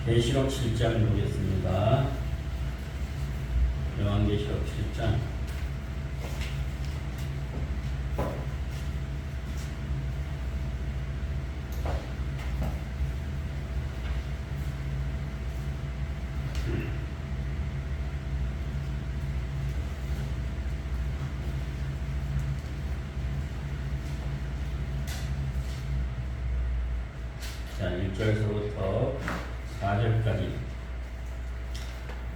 계시록 7장 보겠습니다. 요한계시록 7장. 자, 1절서부터 4절까지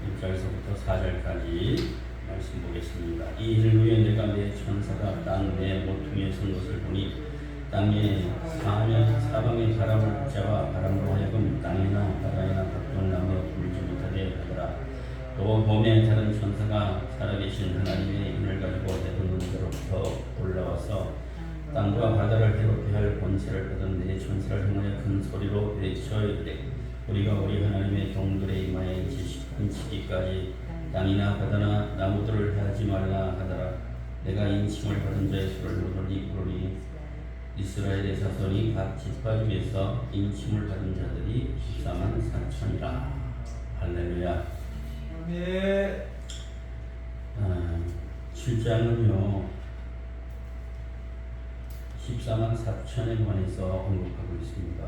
1절서부터 4절까지 말씀 보겠습니다. 이 일을 위해 내가 내 천사가 땅 내 모퉁이에 선 것을 보니 땅에 사방의 바람을 붙잡아 바람으로 하여금 땅이나 바다이나 각종 나무에 불지 못하게 하더라. 또 봄에 다른 천사가 살아계신 하나님의 인을 가지고 해돋는 데로부터 올라와서 땅과 바다를 괴롭게 할 권세를 받은 네 천사를 향하여 큰 소리로 외쳐 이르되 우리가 우리 하나님의 종들의 이마에 인치기까지 땅이나 바다나 나무들을 해하지 말라 하더라. 내가 인침을 받은 자의 수를 부르니 이스라엘의 자손이 각 지파 중에서 인침을 받은 자들이 14만 4천이라. 할렐루야. 아멘. 7장은요 14만 4천에 관해서 언급하고 있습니다.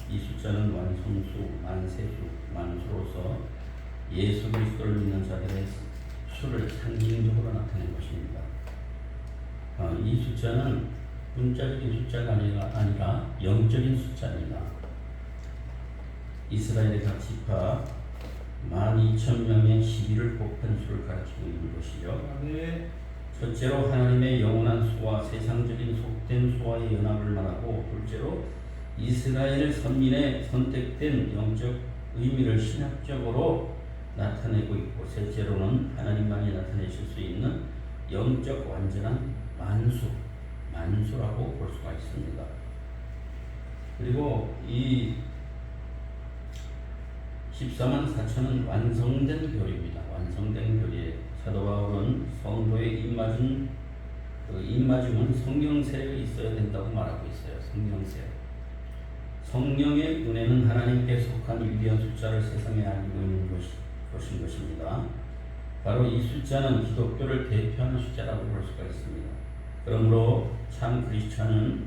이 숫자는 완성수, 만세수, 만수로서 예수 그리스도를 믿는 자들의 수를 상징적으로 나타낸 것입니다. 이 숫자는 문자적인 숫자가 아니라 영적인 숫자입니다. 이스라엘의 각 지파 12,000명의 12를 곱한 수를 가리키고 있는 것이죠. 아멘. 첫째로 하나님의 영원한 수와 세상적인 속된 수와의 연합을 말하고, 둘째로 이스라엘 선민의 선택된 영적 의미를 신학적으로 나타내고 있고, 셋째로는 하나님만이 나타내실 수 있는 영적 완전한 만수라고 볼 수가 있습니다. 그리고 이 14만 4천은 완성된 교리입니다. 완성된 교리에 사도 바울은 성도의 입맞음은 성령 세례가 있어야 된다고 말하고 있어요. 성령 세례. 성령의 은혜는 하나님께 속한 위대한 숫자를 세상에 알리고 있는 것인 것입니다. 바로 이 숫자는 기독교를 대표하는 숫자라고 볼 수가 있습니다. 그러므로 참 크리스찬은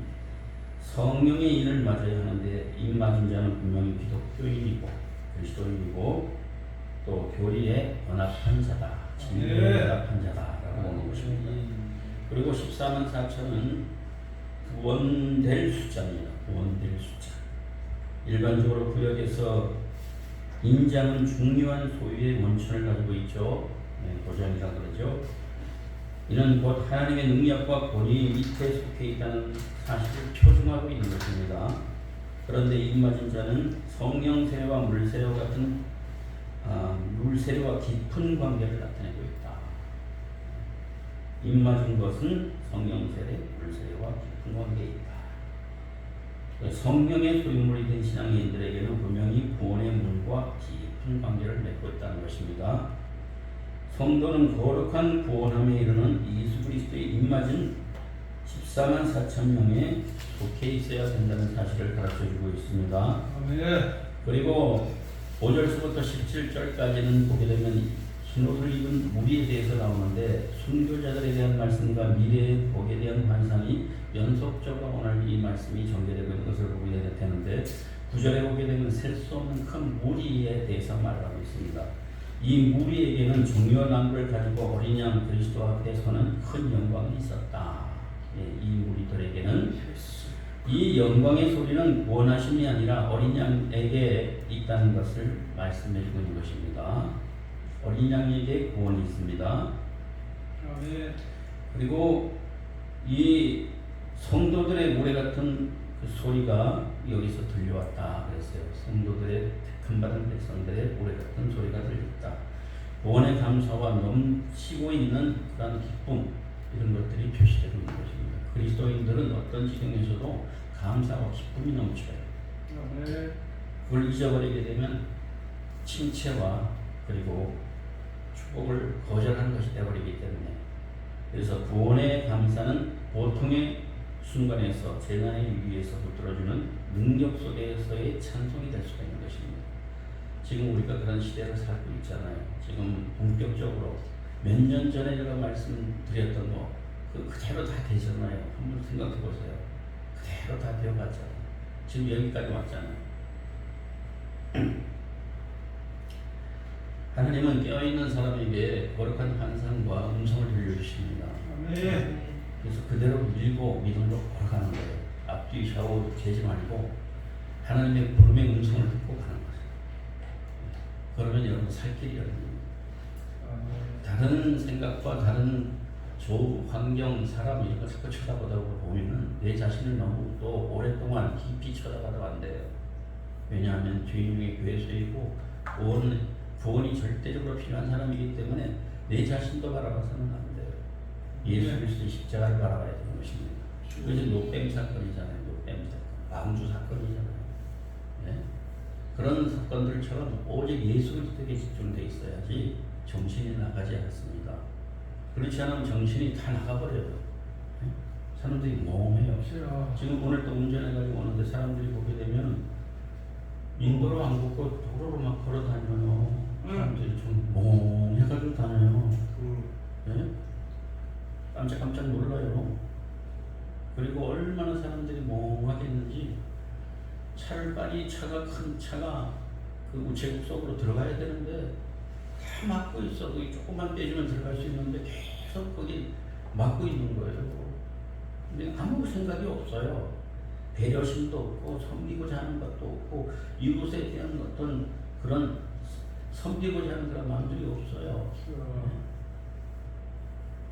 성령의 인을 맞아야 하는데, 입맞은 자는 분명히 기독교인이고 그리스도인이고 또 교리에 연합한 자다, 진리에 연합한 자다라고 보는 것입니다. 그리고 14만 4천은 구원될 숫자입니다. 구원될 숫자. 일반적으로 구역에서 인장은 중요한 소유의 원천을 가지고 있죠. 도장이라 그러죠. 이는 곧 하나님의 능력과 권위 밑에 속해 있다는 사실을 표준하고 있는 것입니다. 그런데 입맞은 자는 성령 세례와 물 세례와 같은 물 세례와 깊은 관계를 나타내고 있다. 입맞은 것은 성령 세례, 물 세례와 깊은 관계에 있다. 성령의 소유물이 된 신앙인들에게는 분명히 구원의 물과 깊은 관계를 맺고 있다는 것입니다. 성도는 거룩한 구원함에 이르는 예수 그리스도의 입맞은 14만 4천 명에 속해 있어야 된다는 사실을 가르쳐주고 있습니다. 아멘. 그리고 5절부터 17절까지는 보게 되면 흰옷을 입은 무리에 대해서 나오는데, 순교자들에 대한 말씀과 미래의 복에 대한 환상이 연속적으로 오늘 이 말씀이 전개되고 있는 것을 보게 되는데, 9절에 보게 되면 셀 수 없는 큰 무리에 대해서 말하고 있습니다. 이 무리에게는 중요한 안부를 가지고 어린 양 그리스도 앞에 서는 큰 영광이 있었다. 이 무리들에게는 이 영광의 소리는 원하심이 아니라 어린 양에게 있다는 것을 말씀해 주고 있는 것입니다. 어린 양에게 구원이 있습니다. 아멘. 그리고 이 성도들의 모래 같은 그 소리가 여기서 들려왔다 그랬어요. 성도들의 택함받은 백성들의 모래 같은 소리가 들렸다. 구원의 감사와 넘치고 있는 그런 기쁨, 이런 것들이 표시되고 있는 것입니다. 그리스도인들은 어떤 지경에서도 감사와 기쁨이 넘쳐요. 아멘. 그걸 잊어버리게 되면 침체와 그리고 축복을 거절하는 것이 되어버리기 때문에, 그래서 구원의 감사는 보통의 순간에서 재난의 위기에서 붙들어주는 능력 속에서의 찬송이 될 수가 있는 것입니다. 지금 우리가 그런 시대를 살고 있잖아요. 지금 본격적으로 몇 년 전에 제가 말씀드렸던 거 그대로 다 되잖아요. 한번 생각해 보세요. 그대로 다 되어갔잖아요. 지금 여기까지 왔잖아요. 하나님은 깨어있는 사람에게 거룩한 환상과 음성을 들려주십니다. 아멘. 그래서 그대로 밀고 믿음으로 걸어가는 거예요. 앞뒤 좌우 재지 말고 하나님의 부름의 음성을 듣고 가는 거예요. 그러면 여러분 살 길이 열립니다. 다른 생각과 다른 환경, 사람 이런 거 자꾸 쳐다보다 보면은 내 자신을 너무 또 오랫동안 깊이 쳐다봐도 안 돼요. 왜냐하면 주인 중에 괴수이고 구원이 절대적으로 필요한 사람이기 때문에 내 자신도 바라봐서는 안 돼요. 예수 그리스도의 십자가를 바라봐야 되는 것입니다. 그것이 노뱀 사건이잖아요. 노뱀 사건, 방주 사건이잖아요. 네? 그런 사건들처럼 오직 예수 그리스도에 집중되어 있어야지 정신이 나가지 않습니다. 그렇지 않으면 정신이 다 나가버려요. 네? 사람들이 멍해요. 지금 오늘 또 운전해가지고 오는데 사람들이 보게 되면 인도로 안 걷고 도로로 막 걸어 다녀요. 사람들이 좀 멍해가지고 다녀요. 네? 깜짝깜짝 놀라요. 그리고 얼마나 사람들이 멍하겠는지 차를 빨리 큰 차가 그 우체국 속으로 들어가야 되는데 다 막고 있어. 거기 조금만 빼주면 들어갈 수 있는데 계속 거기 막고 있는 거예요. 근데 아무 생각이 없어요. 배려심도 없고 섬기고자 하는 것도 없고 이웃에 대한 어떤 그런 섬기고자 하는 그런 마음들이 없어요.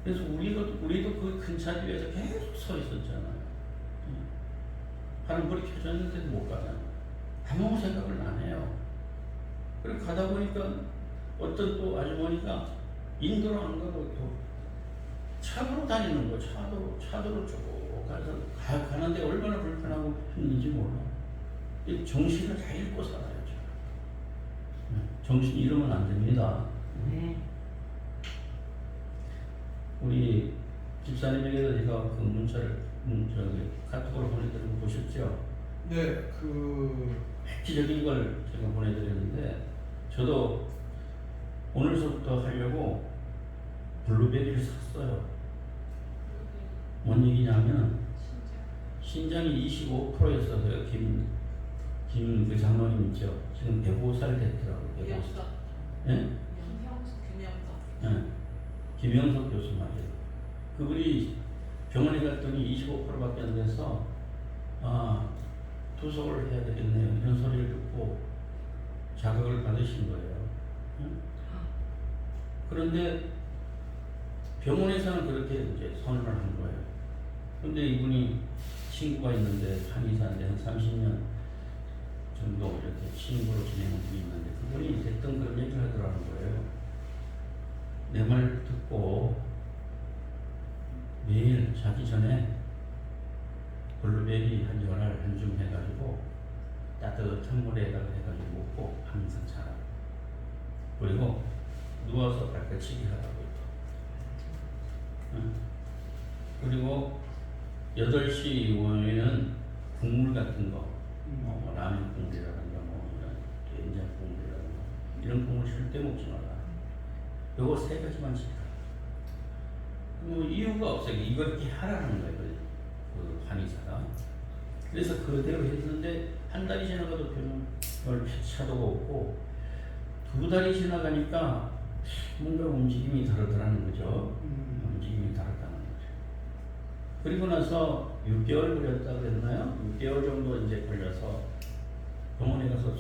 그래서 우리도 그 큰 차 뒤에서 계속 서 있었잖아요. 파란불이 켜졌는데도 못 가잖아요. 아무 생각을 안 해요. 그리고 가다 보니까 어떤 또 아주머니가 인도로 안 가고 또 차도로 다니는 거예요. 차도로 쭉 가는데 얼마나 불편하고 힘든지 몰라. 정신을 다 잃고 살아요. 정신 잃으면 안 됩니다. 우리 집사님에게도 제가 그 문자를 카톡으로 보내드린 거 보셨죠? 네, 획기적인 걸 제가 보내드렸는데 저도 오늘서부터 하려고 블루베리를 샀어요. 뭔 얘기냐면 신장이 25%였어요. 김 그 장로님 있죠. 지금 105살 됐더라고요. 105살. 예? 김영석 교수 말이에요. 그분이 병원에 갔더니 25%밖에 안 돼서 투석을 해야 되겠네요. 이런 소리를 듣고 자극을 받으신 거예요. 응? 그런데 병원에서는 그렇게 이제 선언을 한 거예요. 그런데 이분이 친구가 있는데 한의사인데 한 30년 정도 이렇게 친구로 지내는 분이 있는데 그분이 됐던 그런 얘기를 하더라는 거예요. 내 말 듣고 매일 자기 전에 블루베리 한 열알 한 줌 해가지고 따뜻한 물에다가 해가지고 먹고 항상 자라. 그리고 누워서 발끝치기 하라고 또. 그리고 8시 이후에는 국물 같은 거, 뭐 라면 국물이라든가 뭐 이런 된장 국물이라든가 이런 국물 절대 먹지 마라. 요거 3가지만 지켜라. 뭐 이유가 없어요. 이걸 이렇게 하라는 거예요. 그 한의사가. 그래서 그대로 했는데 한 달이 지나가도 별 차도가 없고 2달이 지나가니까 뭔가 움직임이 다르더라는 거죠. 움직임이 다르다는 거죠. 그리고 나서 6개월 걸렸다 그랬나요? 6개월 정도 이제 걸려서 병원에 가서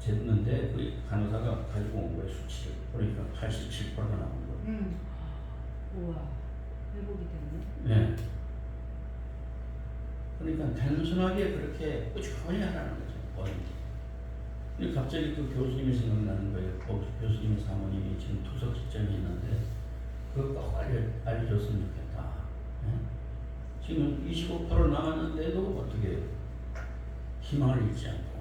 쟀는데 그 간호사가 가지고 온 거예요. 수치를. 그러니까 87%가 나온 거예요. 우와, 회복이 됐네. 네. 그러니까 단순하게 그렇게 꾸준히 하라는 거죠. 근데 갑자기 그 교수님이 생각나는 거예요. 교수님 사모님이 지금 투석 직전에 있는데 그거 꼭 알려줬으면 좋겠다. 네? 지금 25% 남았는데도 어떻게 희망을 잃지 않고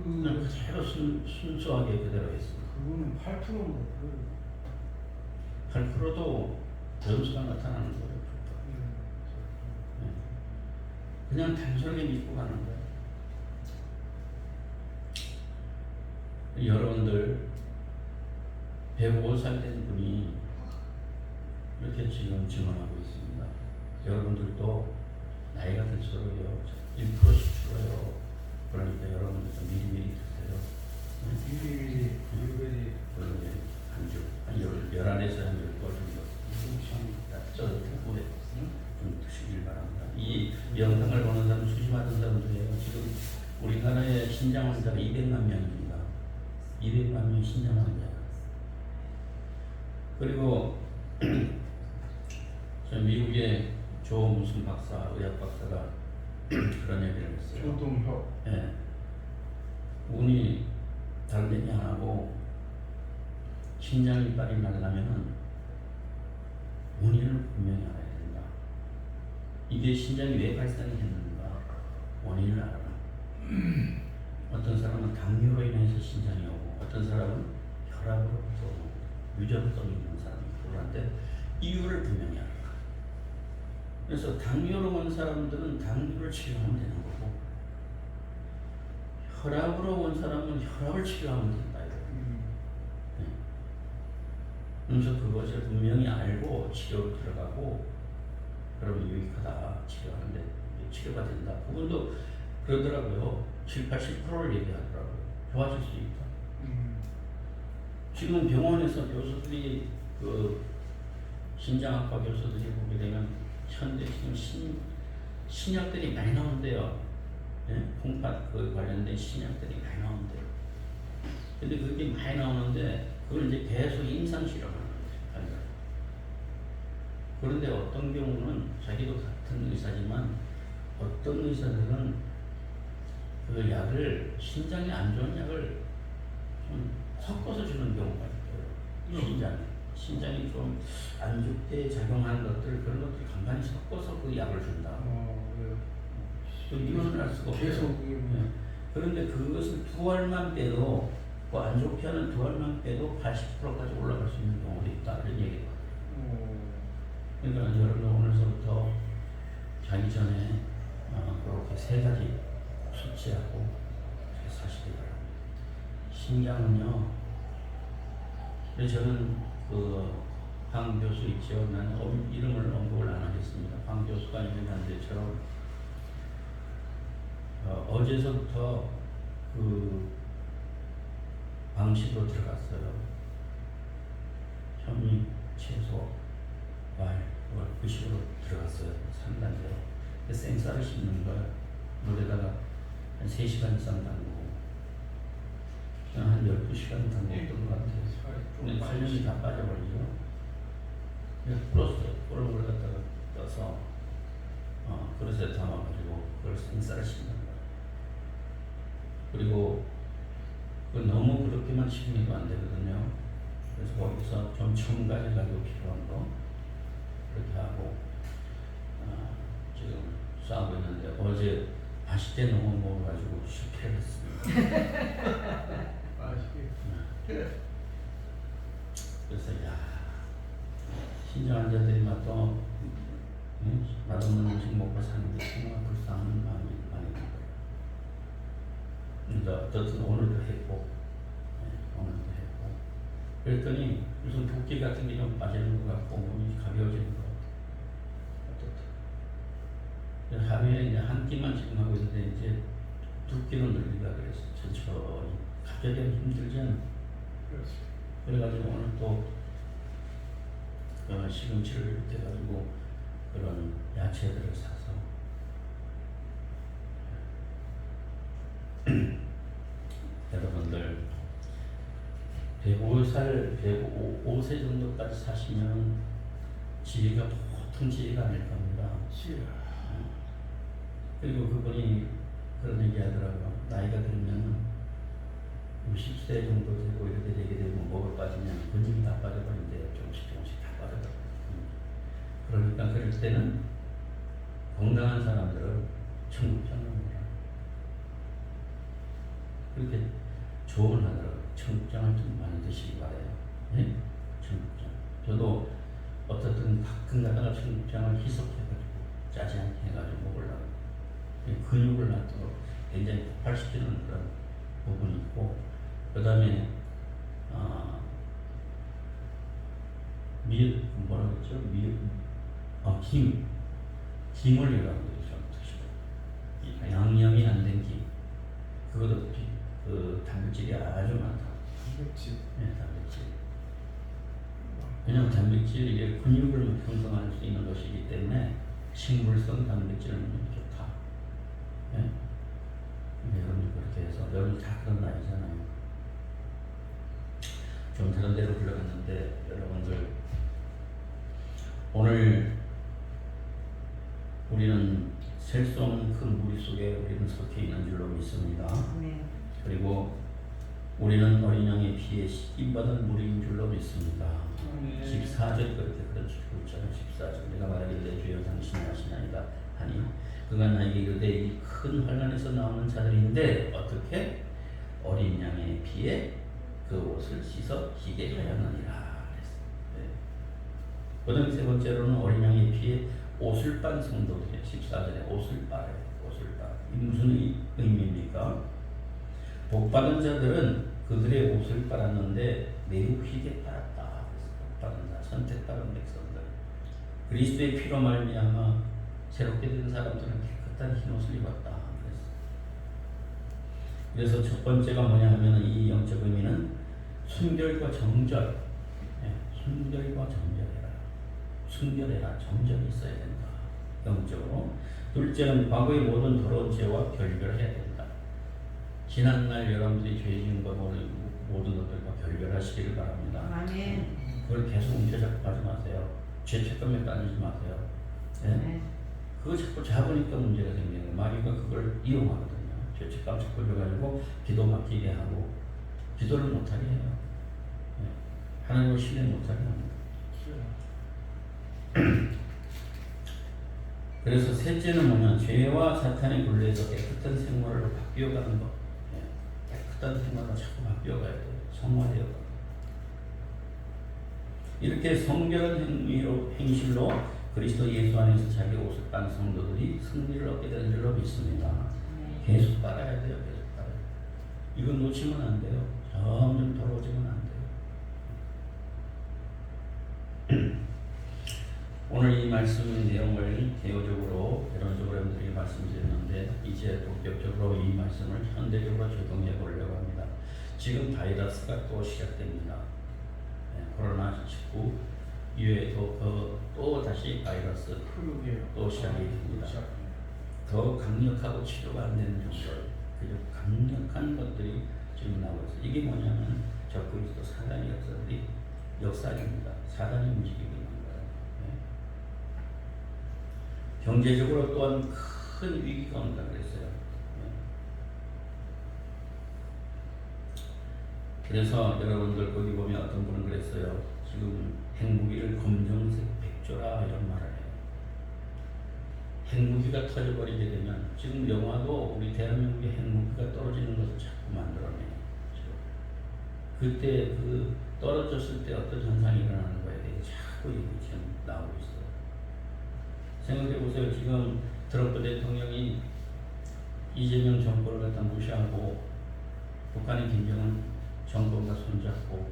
그냥 그대로 순수하게 그대로 했습니다. 그거는 8%인데 8%도 변수가 나타나는 거예요. 네. 그냥 단순하게 믿고 가는 거예요. 여러분들 105살 된 분이 이렇게 지금 증언하고 있습니다. 여러분들도 나이가 들수록요 1%씩 줄어요. 그러니까 여러분들도 미리미리 드세요. 미리 한 11에서 한 10번 정도 좀 드시길 바랍니다. 이 영상을 보는 사람 수심하던 사람들이에요. 지금 우리나라의 신장 환자가 200만 명입니다. 200만 명이 신장 환자. 그리고 저 미국의 조 무슨 박사, 의학 박사가 그런 얘기를 했어요. 조동혁. 예. 운이 다른 데는 안 하고 신장 이빨이 나려면은 원인을 분명히 알아야 된다. 이게 신장이 왜 발생이 했는가 원인을 알아라. 어떤 사람은 당뇨로 인해서 신장이 오고 어떤 사람은 혈압으로부터 유전성이 있는 사람이 그런데 이유를 분명히 알아라. 그래서 당뇨로 온 사람들은 당뇨를 치료하면 되는 거고 혈압으로 온 사람은 혈압을 치료하면 된다. 네. 그래서 그것을 분명히 알고 치료를 들어가고 그러면 유익하다. 치료하는데 치료가 된다. 그분도 그러더라고요. 7, 80%를 얘기하더라고요. 좋아질 수 있다. 지금 병원에서 교수들이 그 신장학과 교수들이 보게 되면 현대 지금 신약들이 많이 나온대요. 예? 콩팥 그 관련된 신약들이 많이 나온대요. 근데 그게 많이 나오는데 그걸 이제 계속 임상 실험을 하는 거예요. 그런데 어떤 경우는 자기도 같은 의사지만 어떤 의사들은 그 약을 신장에 안 좋은 약을 좀 섞어서 주는 경우가 있어요. 신장이 좀 안 좋게 작용하는 것들 그런 것들 간간히 섞어서 그 약을 준다. 그 이론을 알 수가 없어요. 계속 네. 그런데 그것을 두 알만 빼도 그 안 좋게 하는 두 알만 빼도 80%까지 올라갈 수 있는 경우도 있다. 이런 얘기가. 그러니까 여러분 오늘서부터 자기 전에 그렇게 세 가지 숙지하고 사시기 바랍니다. 신장은요. 그래서 저는 황 교수 있죠. 나는 이름을 언급을 안 하겠습니다. 황 교수가 얘기한 데처럼 어제서부터 그 방식으로 들어갔어요. 현미, 채소, 과일, 그 식으로 들어갔어요. 3단계로. 생쌀을 씹는 걸 물에다가 한 3시간 이상 담그고 그냥 한 12시간 담궜던 것 같아요. 근데 살균이 다 빠져버리죠. 풀었어요. 푸른 물 갖다가 떠서 그릇에 담아가지고 그걸 생쌀을 씹는 거예요. 그리고 너무 그렇게만 씹는 거 안 되거든요. 그래서 거기서 좀 첨가해가지고 필요한 거 그렇게 하고 지금 싸우고 있는데 어제 맛있게 너무 먹어가지고 실패를 했습니다. 그래서 신장 환자들이 맛도 맛없는 음식 먹고 사는 게 정말 불쌍한 마음이 많이 듭니다. 그러니까 어쨌든 오늘도 했고 오늘도 했고 그랬더니 무슨 붓기 같은 게 좀 빠지는 것 같고 몸이 가벼워지는 것 같아요. 하루에 이제 한 끼만 지금 하고 있는데 이제 2끼로 늘리라 그래서 천천히 갑자기 힘들지 않아요. 그래가지고 오늘 또 시금치를 이렇게 해가지고 그런 야채들을 사서 여러분들 105세 정도까지 사시면 지혜가 보통 지혜가 아닐 겁니다. 그리고 그분이 그런 얘기 하더라고요. 나이가 들면 60세 정도 되고 이렇게 되게 되면 뭐가 빠지냐면 근육이 다 빠져버린대요. 조금씩 다 빠져버려요. 그러니까 그럴 때는 건강한 사람들은 청국장을 먹어라. 그렇게 조언하더라고요. 청국장을 좀 많이 드시기 바래요. 네? 청국장. 저도 어떻든 가끔 가다가 청국장을 희석해가지고 짜지 않게 해가지고 먹으려고. 근육을 놔두고 굉장히 폭발시키는 그런 부분이 있고 그 다음에 뭐라 그랬죠? 김을 여러분들이 좀 드시고 양념이 안 된 김, 그것도 그 단백질이 아주 많다. 단백질. 네, 단백질. 왜냐하면 단백질 이게 근육을 형성할 수 있는 것이기 때문에 식물성 단백질을 먹는 게 좋다. 네? 여러분 그렇게 해서 여러분 다 그런 나이잖아요. 좀 다른 데로 흘러갔는데 여러분들 오늘 우리는 셀 수 없는 큰 무리 속에 우리는 속해 있는 줄로 믿습니다. 네. 그리고 우리는 어린 양의 피에 씻김받은 무리인 줄로 믿습니다. 14절 그렇게 그렇고 있잖아요. 14절 내가 말하기를 주여 당신이 하시나이다 하니 그가 나에게 이르되 이 큰 환난에서 나오는 자들인데 어떻게 어린 양의 피에 그 옷을 씻어 희게 하였느니라. 네. 그다음 세 번째로는 어린 양의 피에 옷을 빤 성도들이에요. 14절에 옷을 빨아요. 옷을 빨. 이 무슨 의미입니까? 복받은 자들은 그들의 옷을 빨았는데 매우 희게 빨았다. 복받은 자, 선택받은 백성들. 그리스도의 피로 말미암아 새롭게 된 사람들은 깨끗한 흰 옷을 입었다. 그래서 첫 번째가 뭐냐 하면 이 영적 의미는 순결과 정절. 순결과 정절해라. 순결해라. 정절이 있어야 된다. 영적으로. 둘째는 과거의 모든 더러운 죄와 결별해야 된다. 지난날 여러분들이 죄 지은 것 모든 것들과 결별하시기를 바랍니다. 아멘. 그걸 계속 움켜잡고 하지 마세요. 죄책감에 따르지 마세요. 네? 그거 자꾸 잡으니까 문제가 생기는 거예요. 마귀가 그걸 이용하거든요. 죄책감 자꾸 줘가지고 기도 막히게 하고 기도를 못하게 해요. 네. 하나님을 신뢰 못하게 합니다. 그래서 셋째는 뭐냐, 죄와 사탄의 굴레에서 깨끗한 생활로 바뀌어가는 것. 깨끗한 생활로 자꾸 바뀌어가야 돼요. 성화되어가요. 이렇게 성결한 행실로 그리스도 예수 안에서 자기 옷을 빤 성도들이 승리를 얻게 되는 줄로 믿습니다. 계속 빨아야 돼요. 계속 빨아요. 이건 놓치면 안 돼요. 점점 더러워지면 안 돼요. 오늘 이 말씀의 내용을 개요적으로 여론적으로 여러분들에게 말씀드렸는데 이제 본격적으로 이 말씀을 현대적으로 적용해 보려고 합니다. 지금 바이러스가 또 시작됩니다. 코로나19 이외에도 또 다시 바이러스 또 시작이 됩니다. 더 강력하고 치료가 안 되는 정도 그저 강력한 것들이 지금 나오고 있어요. 이게 뭐냐면 적그리스도 사단의 역사입니다. 사단이 움직이고 있는 거예요. 네. 경제적으로 또한 큰 위기가 온다 그랬어요. 네. 그래서 여러분들 거기 보면 어떤 분은 그랬어요. 지금 핵무기를 검정색 백조라 이런 말을 해요. 핵무기가 터져버리게 되면 지금 영화도 우리 대한민국의 핵무기가 떨어지는 것을 자꾸 만들어내요. 그때 그 떨어졌을 때 어떤 현상이 일어나는 거에 대해 자꾸 얘기 지금 나오고 있어요. 생각해 보세요. 지금 트럼프 대통령이 이재명 정권을 갖다 무시하고 북한의 김정은 정권과 손잡고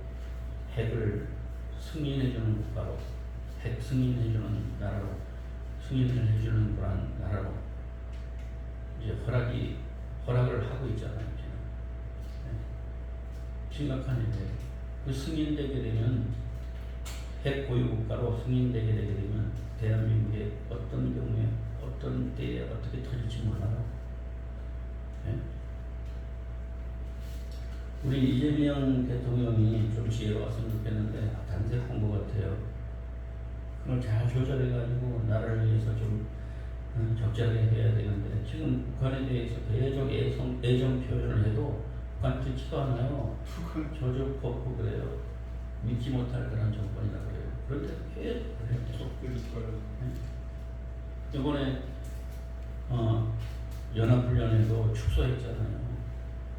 핵을 승인해주는 국가로, 핵 승인해주는 나라로, 승인을 해주는 그런 나라로 이제 허락을 하고 있잖아요. 지금. 네. 심각한 일이에요. 그 승인되게 되면 핵 보유 국가로 승인되게 되게 되면 대한민국의 어떤 경우에 어떤 때에 어떻게 터질지 몰라요. 네? 우리 이재명 대통령이 좀 지혜로웠으면 좋겠는데 단색한 것 같아요. 그걸 잘 조절해가지고 나라를 위해서 좀 적절하게 해야 되는데 지금 북한에 대해서 계속 애정 표현을 해도 북한 듣지도 않아요. 조조폭폭 그래요. 믿지 못할 그런 정권이라 그래요. 그런데 계속 그래요. 이번에 연합훈련에도 축소했잖아요.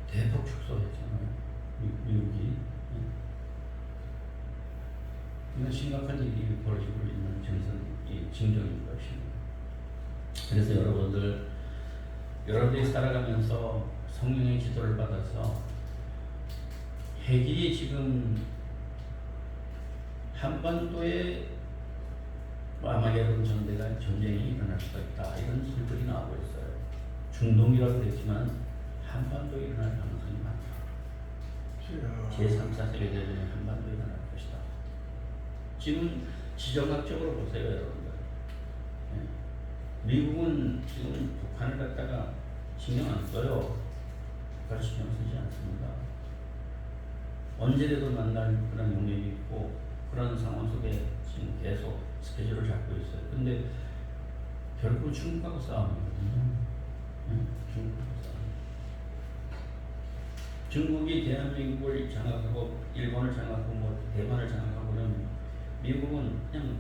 대폭 축소했잖아요. 미국이. 이건 심각한 일이 벌어지고 있는 징조인 것입니다. 그래서 여러분들이 살아가면서 성령의 기도를 받아서 핵이 지금 한반도에 아마게돈 전쟁이 일어날 수가 있다. 이런 소리들이 나오고 있어요. 중동이라고 했지만 한반도에 일어날 가능성이 많다. 제3차 세계대전이 한반도에 일어날 것이다. 지금 지정학적으로 보세요, 여러분들. 미국은 지금 북한을 갖다가 신경 안 써요. 북한을 신경 쓰지 않습니다. 언제라도 만날 그런 용역이 있고 그런 상황 속에 지금 계속 스케줄을 잡고 있어요. 근데 결국 중국하고 싸움이거든요. 중국하고 싸움. 중국이 대한민국을 장악하고 일본을 장악하고 뭐 대만을 장악하고 그러면 미국은 그냥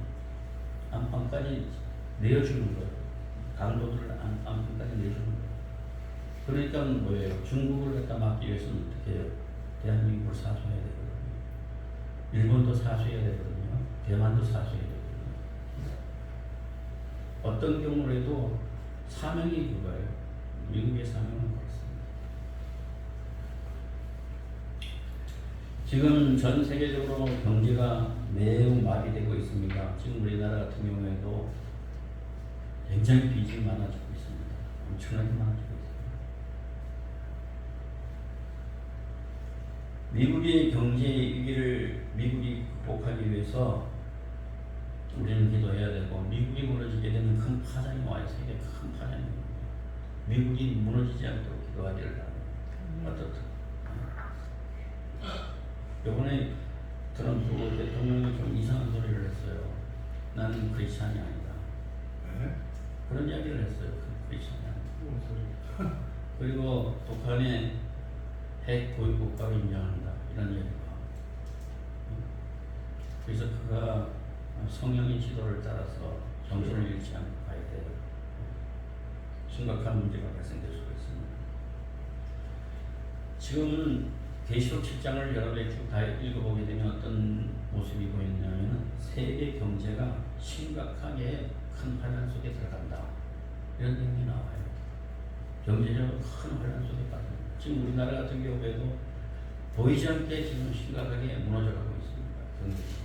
안방까지 내어주는 거예요. 강도들을 안방까지 내주는 거예요. 그러니까 뭐예요? 중국을 갖다 막기 위해서는 어떻게 해요? 대한민국을 사수해야 되거든요. 일본도 사수해야 되거든요. 대만도 사수해야 되거든요. 어떤 경우라도 사명이 그거예요. 미국의 사명은 그렇습니다. 지금 전 세계적으로 경제가 매우 마비되고 있습니다. 지금 우리나라 같은 경우에도 굉장히 빚이 많아지고 있습니다. 엄청나게 많아지고 있습니다. 미국의 경제 위기를 미국이 극복하기 위해서 우리는 기도해야 되고, 미국이 무너지게 되면 큰 파장이 와요. 세계 큰 파장이 옵니다. 미국이 무너지지 않도록 기도하기를 바랍니다. 어떻든 이번에 트럼프 대통령이 좀 이상한 소리를 했어요. 나는 크리스찬이 아니다. 네? 그런 이야기를 했어요. 크리스찬이 아니다. 무슨 소리? 그리고 북한의 핵 보유 국가로 인정한다. 이런 얘기가. 그래서 그가 성령의 지도를 따라서 정신을 잃지 않고 가야 돼요. 심각한 문제가 발생될 수가 있습니다. 지금은 계시록 7장을 여러 개 쭉 다 읽어보게 되면 어떤 모습이 보이냐면 세계 경제가 심각하게 큰 환란 속에 들어간다. 이런 내용이 나와요. 경제적으로 큰 환란 속에 빠집니다. 지금 우리나라 같은 경우에도 보이지 않게 지금 심각하게 무너져가고 있습니다. 경제적으로.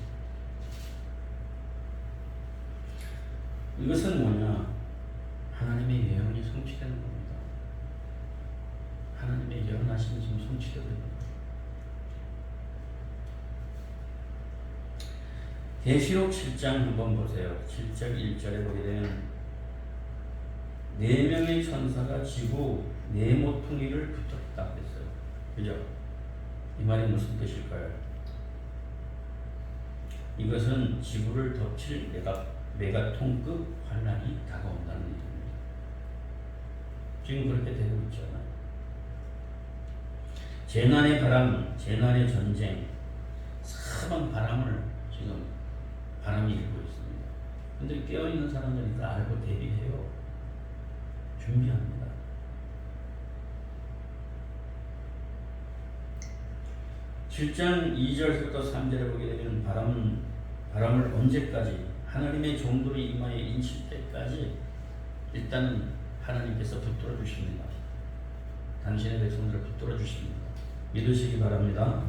이것은 뭐냐? 하나님의 예언이 성취되는 겁니다. 하나님의 예언하심이 지금 성취되고 있는 겁니다. 계시록 7장 한번 보세요. 7장 1절에 보게 되면 4명의 천사가 지구 네 모퉁이를 붙었다 그랬어요. 그죠? 이 말이 무슨 뜻일까요? 이것은 지구를 덮칠 메가톤급 환란이 다가온다는 얘기입니다. 지금 그렇게 되고 있잖아요. 재난의 바람, 재난의 전쟁, 사방 바람을 지금 바람이 일고 있습니다. 근데 깨어있는 사람들이 다 알고 대비해요. 준비합니다. (7장 2절부터 3절에) 보게 되면 바람을 언제까지 하나님의 종들의 이마에 인칠 때까지 일단은 하나님께서 붙들어 주십니다. 당신의 백성들을 붙들어 주십니다. 믿으시기 바랍니다.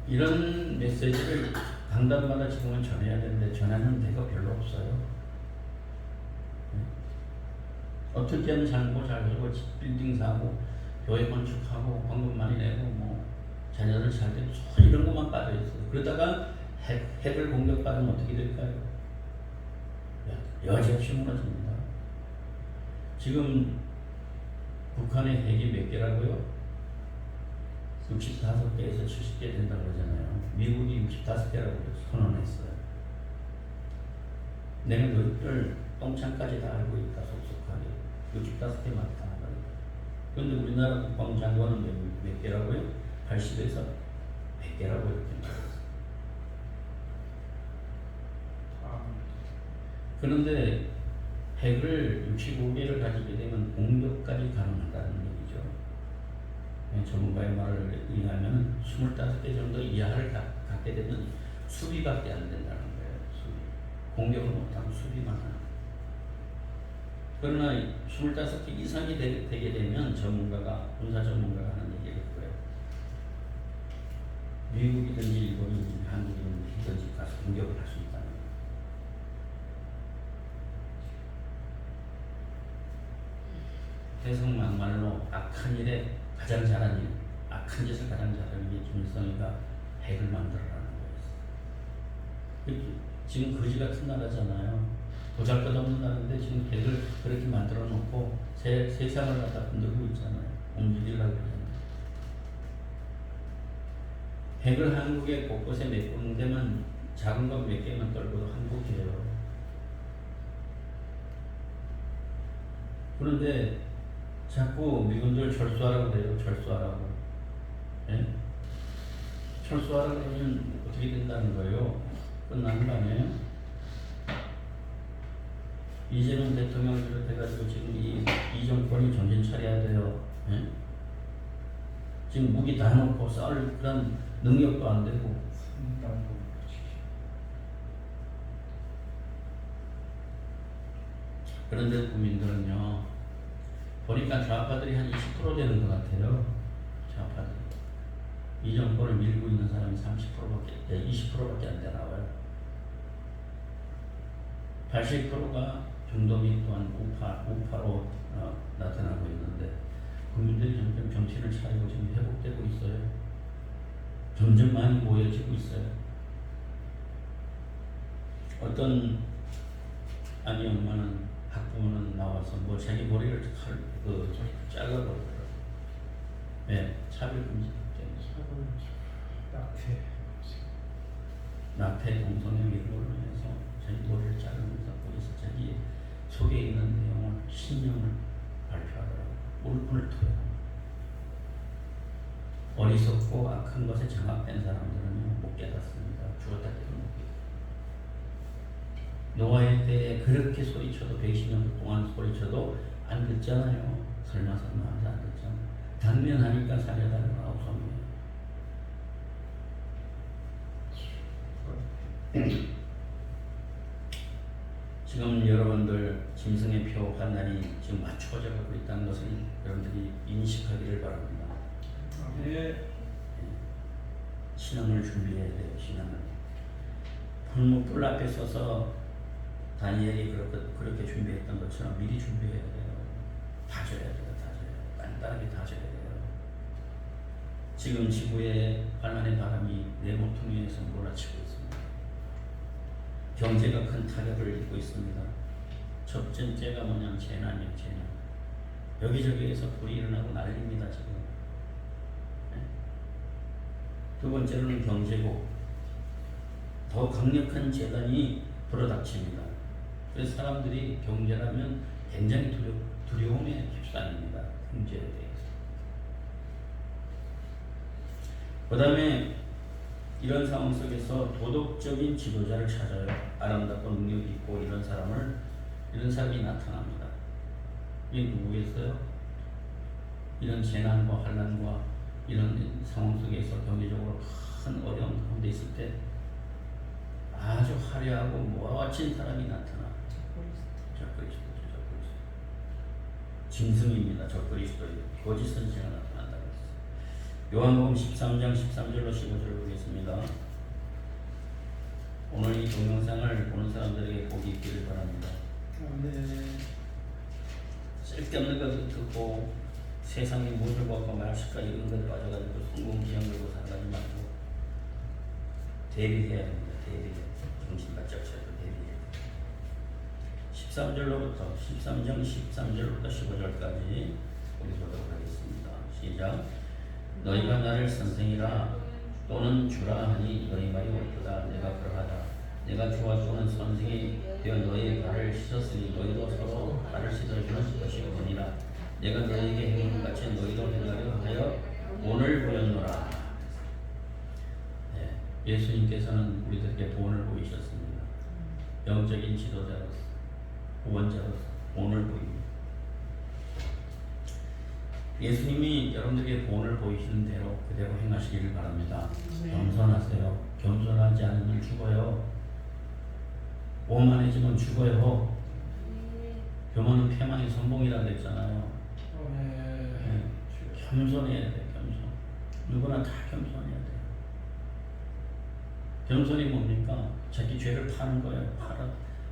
이런 메시지를 강단마다 지금은 전해야 되는데 전하는 데가 별로 없어요. 어떻게 하면 장고 잘 되고 빌딩 사고 교회 건축하고 헌금 많이 내고 뭐 자녀들 잘 되고 이런 것만 빠져있어요. 그러다가 핵을 공격받으면 어떻게 될까요? 여지없이 무너집니다. 지금 북한의 핵이 몇 개라고요? 65개에서 70개 된다고 그러잖아요. 미국이 65개라고 선언했어요. 내가 그걸 똥창까지 다 알고 있다, 속속하게. 65개 맞다. 그런데 우리나라 국방장관은 몇 개라고요? 80에서 100개라고 이렇게 말했어요. 그런데 핵을 65개를 가지게 되면 공격까지 가능하다는 얘기죠. 전문가의 말을 의하면 25개 정도 이하를 갖게 되면 수비밖에 안 된다는 거예요. 수비. 공격을 못하면 수비만 하는. 그러나 25개 이상이 되게 되면 전문가가, 군사 전문가가 하는 얘기가 그거예요. 대성 막말로 악한 일에 가장 잘한 일, 악한 짓을 가장 잘하는 게 김일성이가 핵을 만들어라는 거였어. 지금 거지 같은 나라잖아요. 보잘것없는 나라인데 지금 핵을 그렇게 만들어 놓고 세상을 갖다 흔들고 있잖아요. 움직이려고 그러잖아요. 핵을 한국에 곳곳에 몇 군데만 작은 것 몇 개만 떨고도 한국이에요. 그런데 자꾸 미군들 철수하라고 그래요. 철수하라고. 예? 철수하라고 그러면 어떻게 된다는 거예요? 끝나는 거 아니에요? 이재명 대통령을 비롯해가지고 지금 이 정권이 정신 차려야 돼요. 예? 지금 무기 다 놓고 싸울 그런 능력도 안 되고. 그런데 국민들은요, 보니까 좌파들이 한 20% 되는 것 같아요. 좌파들이. 이 정권을 밀고 있는 사람이 30%밖에, 20%밖에 안 돼 나와요. 80%가 중도민 또한 우파로 나타나고 있는데, 국민들이 점점 정신을 차리고 지금 회복되고 있어요. 점점 많이 모여지고 있어요. 어떤 아니 엄마는 학부모는 나와서 뭐 자기 머리를 잘라버리더라고요. 네, 차별금지 때문에. 낙태 동성애 이런 걸로 해서 자기 머리를 자르면서 거기서 자기 속에 있는 내용을 신념을 발표하더라고요. 울분을 토해요. 어리석고 악한 것에 장악된 사람들은 못 깨닫습니다. 죽었다 깨도 못 깨닫습니다. 노아의 때에 그렇게 소리쳐도 120년 동안 소리쳐도 안 듣잖아요. 설마 하면서 안 듣잖아요. 당면하니까 살려달라고 나오sob니다. 지금 여러분들 짐승의 표 판단이 지금 맞춰져 가고 있다는 것을 여러분들이 인식하기를 바랍니다. 네. 신앙을 준비해야 돼요. 신앙을. 불 앞에 서서 다니엘이 그렇게 준비했던 것처럼 미리 준비해야 돼요. 다 줘야 돼요. 다 줘야 돼요. 간단하게 다 줘야 돼요. 지금 지구에 환란의 바람이 내 모퉁이에서 몰아치고 있습니다. 경제가 큰 타격을 입고 있습니다. 첫 번째가 뭐냐면 재난이에요. 재난. 여기저기에서 불이 일어나고 난립니다. 지금. 네? 두 번째로는 경제고 더 강력한 재난이 불어닥칩니다. 그래서 사람들이 경제라면 굉장히 두려움에 휩싸입니다. 경제에 대해서. 그 다음에 이런 상황 속에서 도덕적인 지도자를 찾아요. 아름답고 능력이 있고 이런 사람이 나타납니다. 이게 누구겠어요? 이런 재난과 환난과 이런 상황 속에서 경제적으로 큰 어려움 가운데 있을 때 아주 화려하고 모아진 사람이 나타나. 적그리스도죠. 짐승입니다. 적그리스도 거짓 선지자가 나타난다고 했어요. 요한복음 13장 13절로 15절을 보겠습니다. 오늘 이 동영상을 보는 사람들에게 복이 있기를 바랍니다. 네. 쓸데없는 것을 듣고 세상에 물을 먹고 말실까 이런 것을 가져가지고 성공기한 걸로 살아가지 말고 대비해야 됩니다. 대비해. 정신 바짝 차리고 대비해. 13장 13절부터 15절까지 우리 보도록 하겠습니다. 시작. 너희가 나를 선생이라 또는 주라 하니 너희 말이 옳도다. 내가 그러하다. 내가 주와 또는 선생이 되어 너희의 발을 씻었으니 너희도 서로 발을 씻어주는 것이오니라. 내가 너희에게 행한 것 같이 너희도 행하려 하여 오늘 보였노라. 네, 예수님께서는 우리들에게 본을 보이셨습니다. 영적인 지도자로서 구원자로서 본을 보입니다. 예수님이 여러분들에게 본을 보이시는 대로 그대로 행하시기를 바랍니다. 네. 겸손하세요. 겸손하지 않으면 죽어요. 오만해지면 죽어요. 교만은 패망의 선봉이라 그랬잖아요. 네. 겸손해야 돼요. 겸손. 누구나 다 겸손해야 돼요. 겸손이 뭡니까? 자기 죄를 파는 거예요.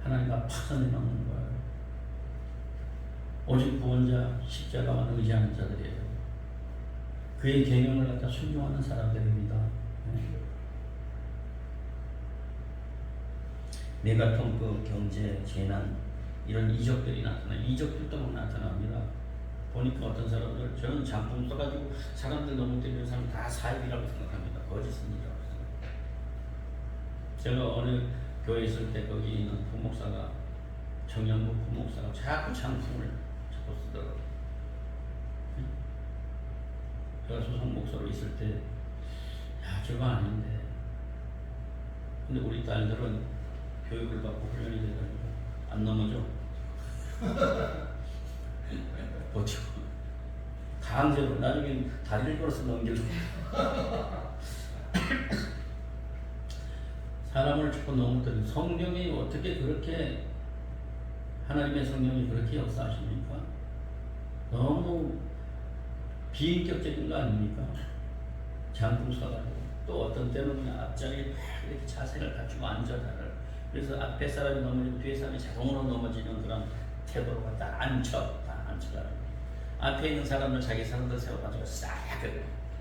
하나님 앞 파선해 놓는 거예요. 오직 구원자 십자가만 의지하는 자들이에요. 그의 계명을 갖다 순종하는 사람들입니다. 메가톤급 경제 재난 이런 이적들이 이적들도 막 나타납니다. 보니까 어떤 사람들 저는 장품 써가지고 사람들 너무 때리는 사람 다 사입이라고 생각합니다. 거짓입니다. 제가 어느 교회 있을 때 거기 있는 부목사가 정영국 부목사가 자꾸 장품을 자꾸 쓰더라고요. 제가 소속 목사로 있을 때 야 저거 아닌데 근데 우리 딸들은 교육을 받고 훈련이 돼가지고 안 넘어져. 버티고 강제로 나중에 다리를 걸어서 넘겨주고 사람을 자꾸 넘어뜨리고 성경이 어떻게 그렇게 하나님의 성령이 그렇게 역사하십니까? 너무 비인격적인 거 아닙니까? 장품 써가지고 또 어떤 때는 그냥 앞자리에 이렇게 자세를 갖추고 앉아다를 그래서 앞에 사람이 넘어지고 뒤에 사람이 자동으로 넘어지는 그런 태도로 갖다 앉혀가지고 앞에 있는 사람들 자기 사람들 세워가지고 싹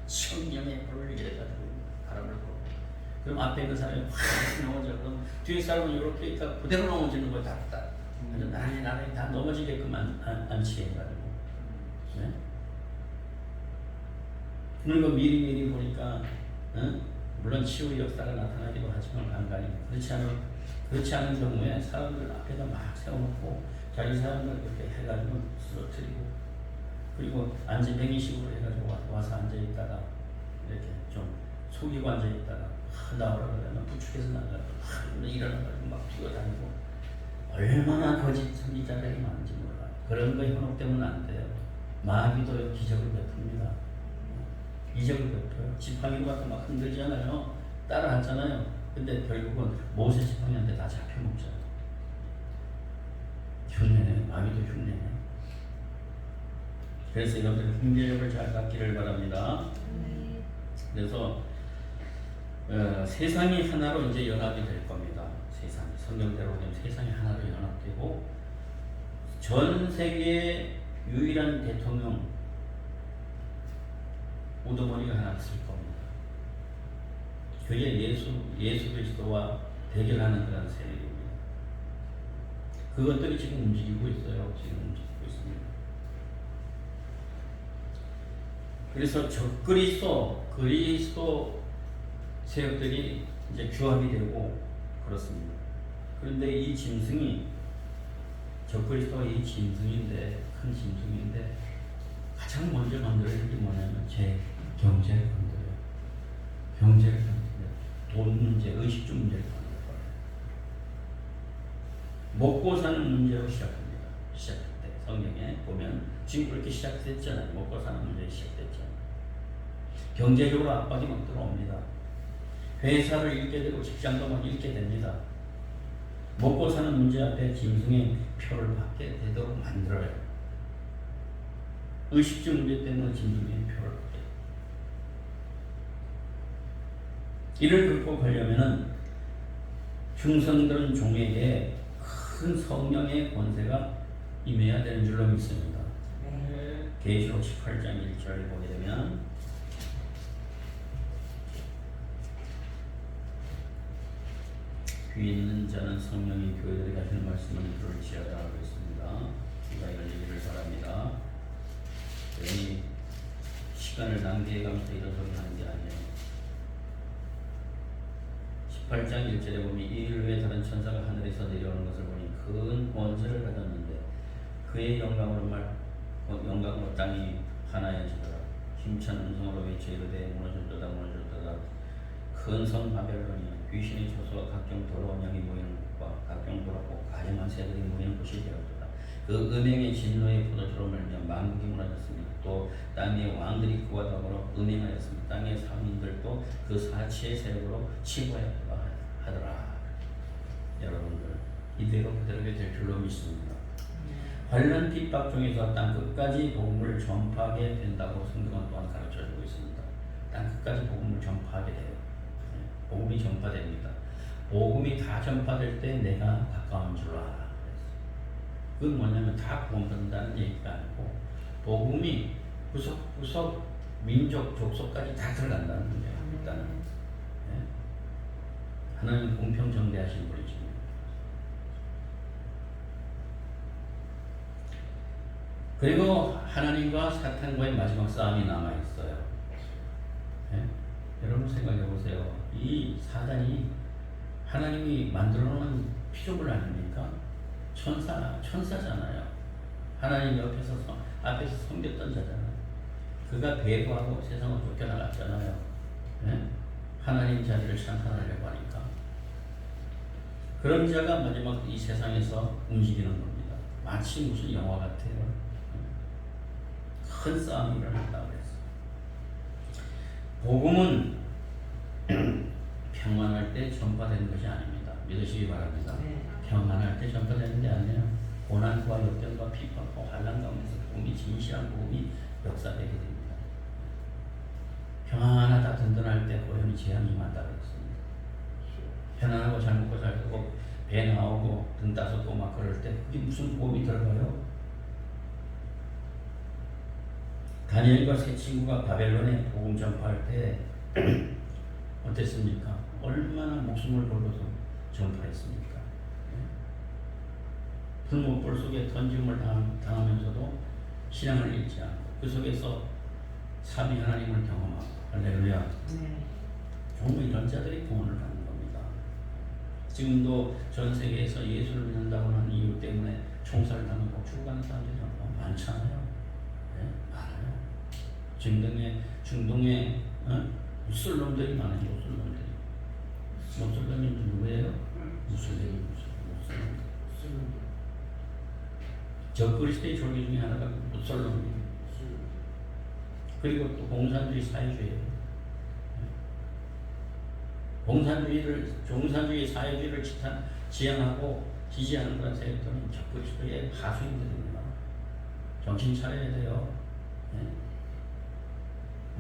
성령의 불을 이래가지고 바람을 불고 그럼 앞에 있는 사람이 확 넘어져 그럼 뒤에 사람은 이렇게 있다가 그대로 넘어지는 거야 다 나란히 다 넘어지게끔 앉히게 해가지고 네? 그런 거 미리미리 보니까 물론 치유의 역사가 나타나기도 하지만 간간히 그렇지 않은 경우에 사람들 앞에다 막 세워놓고 자기 사람들 이렇게 해가지고 쓰러뜨리고 그리고 안지뱅이식으로 해가지고 와서 앉아있다가 이렇게 좀 속이고 앉아있다가 나오라 그러면 부축해서 나가고 일어나가지고 막 뛰어다니고 얼마나 거짓 선지자들이 많은지 몰라요. 그런 거 현혹되면 안 돼요. 마귀도 기적을 베풉니다. 이적을 베풀어요. 지팡이로 갖다 막 흔들잖아요. 따라하잖아요. 근데 결국은 모세 지팡이한테 다 잡혀먹잖아요. 흉내네. 마귀도 흉내네. 그래서 여러분들 흉내력을 잘 갖기를 바랍니다. 그래서 세상이 하나로 이제 연합이 될 겁니다. 세상이 성경대로 보면 세상이 하나로 연합되고 전 세계의 유일한 대통령 우두머리가 하나 있을 겁니다. 그게 예수 그리스도와 대결하는 그런 세력입니다. 그것들이 지금 움직이고 있어요. 지금 움직이고 있습니다. 그래서 그리스도 세력들이 이제 규합이 되고 그렇습니다. 그런데 이 짐승이 적그리스도가 이 짐승인데 큰 짐승인데 가장 먼저 만들어야 될 게 뭐냐면 제 경제를 건드려요. 경제를 건드려요. 돈 문제, 의식주 문제를 건드려요. 먹고 사는 문제로 시작합니다. 시작할 때 성경에 보면 지금 그렇게 시작됐잖아요. 먹고 사는 문제 시작됐잖아요. 경제적으로 압박이 막 들어옵니다. 회사를 잃게 되고 직장도 막 잃게 됩니다. 먹고 사는 문제 앞에 짐승의 표를 받게 되도록 만들어요. 의식주 문제 때문에 짐승의 표를 받게 돼요. 이를 극복하려면은 충성들은 종에게 큰 성령의 권세가 임해야 되는 줄로 믿습니다. 계시록 18장 1절을 보게 되면 귀 있는 자는 성령이 교회들이 가시는 말씀을 들을지어다 하고 있습니다. 우리가 이런 얘기를 바랍니다. 괜히 시간을 낭비해가면서 이런 소리 하는 게 아니에요. 18장 1절에 보면 이 일 후에 다른 천사가 하늘에서 내려오는 것을 보니 큰 권세를 가졌는데 그의 영광으로 땅이 하나여지더라. 힘찬 음성으로 외쳐 이르되 무너졌도다 무너졌도다. 큰 성 바벨론이여 귀신의 초소와 각종 더러운 양이 모이는 곳과 각종 더럽고 가증한 새들이 모이는 곳이 되었도다. 그 음행의 진노의 포도주로 말미암아 만국이 무너졌습니다. 또 땅의 왕들이 그와 더불어 음행하였습니다. 땅의 상인들도 그 사치의 세력으로 치부하더라. 여러분들 이대로 그대로 될 줄로 믿습니다. 관련 핍박 중에서 땅 끝까지 복음을 전파하게 된다고 성경은 또한 가르쳐주고 있습니다. 땅 끝까지 복음을 전파하게 돼요. 복음이 전파됩니다. 복음이 다 전파될 때 내가 가까운 줄 알아. 그건 뭐냐면 다 복음 전한다는 얘기가 아니고 복음이 구석구석 민족 족속까지 다 들어간다는 거예요. 일단은 예? 하나님 공평 정대하신 분이십니다. 그리고 하나님과 사탄과의 마지막 싸움이 남아 있어요. 예? 여러분 생각해 보세요. 이 사단이 하나님이 만들어 놓은 피조물 아닙니까? 천사잖아요. 하나님 앞에서 섬겼던 자잖아요. 그가 배부하고 세상을 쫓겨나갔잖아요. 예? 하나님 자리를 찬탄하려고 하니까. 그런 자가 마지막 이 세상에서 움직이는 겁니다. 마치 무슨 영화 같아요. 큰 싸움이 일어난다고 그랬어요. 복음은 평안할 때 전파되는 것이 아닙니다. 믿으시기 바랍니다. 네. 평안할 때 전파되는 게 아니에요. 고난과 역경과 비판과 환난 가운데서 복음이 진실한 복음이 역사되게 됩니다. 평안하다 든든할 때 호연이 재앙이 많다 그랬습니다. 편안하고 잘 먹고 잘 쓰고 배 나오고 등 따숩고 막 그럴 때 그게 무슨 복음이 들어가요? 다니엘과 세 친구가 바벨론에 복음 전파할 때 어땠습니까? 얼마나 목숨을 걸고서 전파했습니까? 불못불 속에 던짐을 당하면서도 신앙을 잃지 않고 그 속에서 삼위 하나님을 경험하고 할렐루야. 네. 정말 이런 자들이 구원을 받는 겁니다. 지금도 전 세계에서 예수를 믿는다고 하는 이유 때문에 총살당하고 죽어가는 사람들이 많잖아요. 네? 많아요. 중동에 무슬림들이 많아요. 무슬림이 누구예요? 무슬림. 적그리스도의 종교 중에 하나가 무슬림이에요. 그리고 또 공산주의 사회주의예요. 공산주의 사회주의를 지향하고 지지하는 그런 세력들은 적그리스도의 하수인들입니다. 정신 차려야 돼요. 네?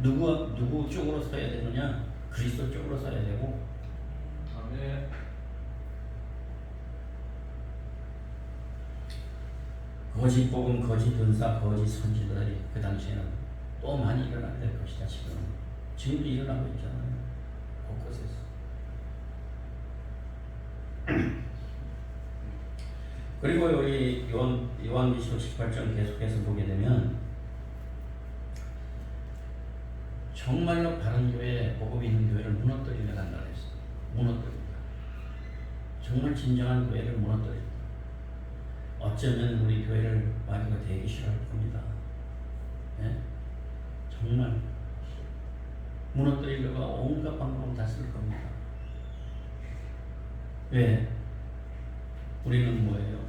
누구 쪽으로 서야 되느냐? 그리스도 쪽으로 서야 되고. 아멘. 거짓 복음, 거짓 은사, 거짓 선지자들이 그 당시에는 또 많이 일어나게 될 것이다. 지금도 일어나고 있잖아요. 곳곳에서. 그리고 우리 요한계시록 18장 계속해서 보게 되면 정말로 바른 교회, 복음이 있는 교회를 무너뜨리려 한다 그랬어요. 무너뜨립니다. 정말 진정한 교회를 무너뜨립니다. 어쩌면 우리 교회를 마귀가 되게 싫어할 겁니다. 네? 정말 무너뜨리려고 온갖 방법을 다 쓸 겁니다. 왜? 우리는 뭐예요?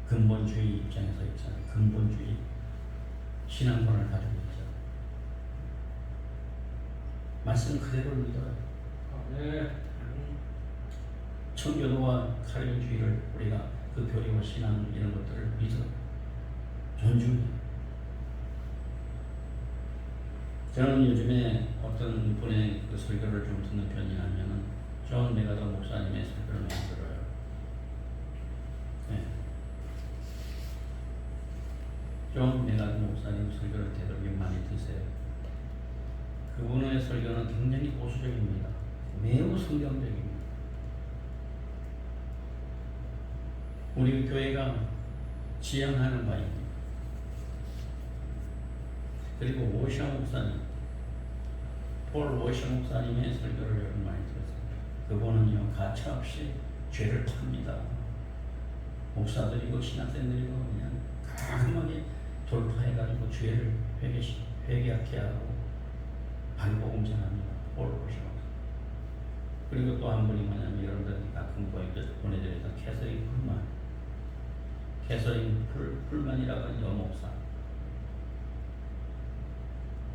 근본주의 입장에서 있잖아요. 근본주의 신앙관을 가지고 있잖아요. 말씀 그대로 믿어요. 아멘. 청교도와 카톨릭주의를 우리가 그 교리와 신앙 이런 것들을 믿어 존중해. 저는 요즘에 어떤 분의 그 설교를 좀 듣는 편이냐면은 존 메가더 목사님의 설교를 많이 들어요. 네. 존 메가더 목사님 설교를 되도록 많이 드세요. 그분의 설교는 굉장히 보수적입니다. 매우 성경적입니다. 우리 교회가 지향하는 바입니다. 그리고 워셔 목사님, 폴 워셔 목사님의 설교를 여러분 많이 들었어요. 그분은요 가차없이 죄를 팝니다. 목사들이고 신학생들이고 그냥 강하게 돌파해가지고 죄를 회개하게 하고 반복음 전합니다. 폴 워셔 목사님. 그리고 또 한 분이 뭐냐면 여러분들이 가끔 보내드렸던 캐서린 풀만이라고 하는 여목사.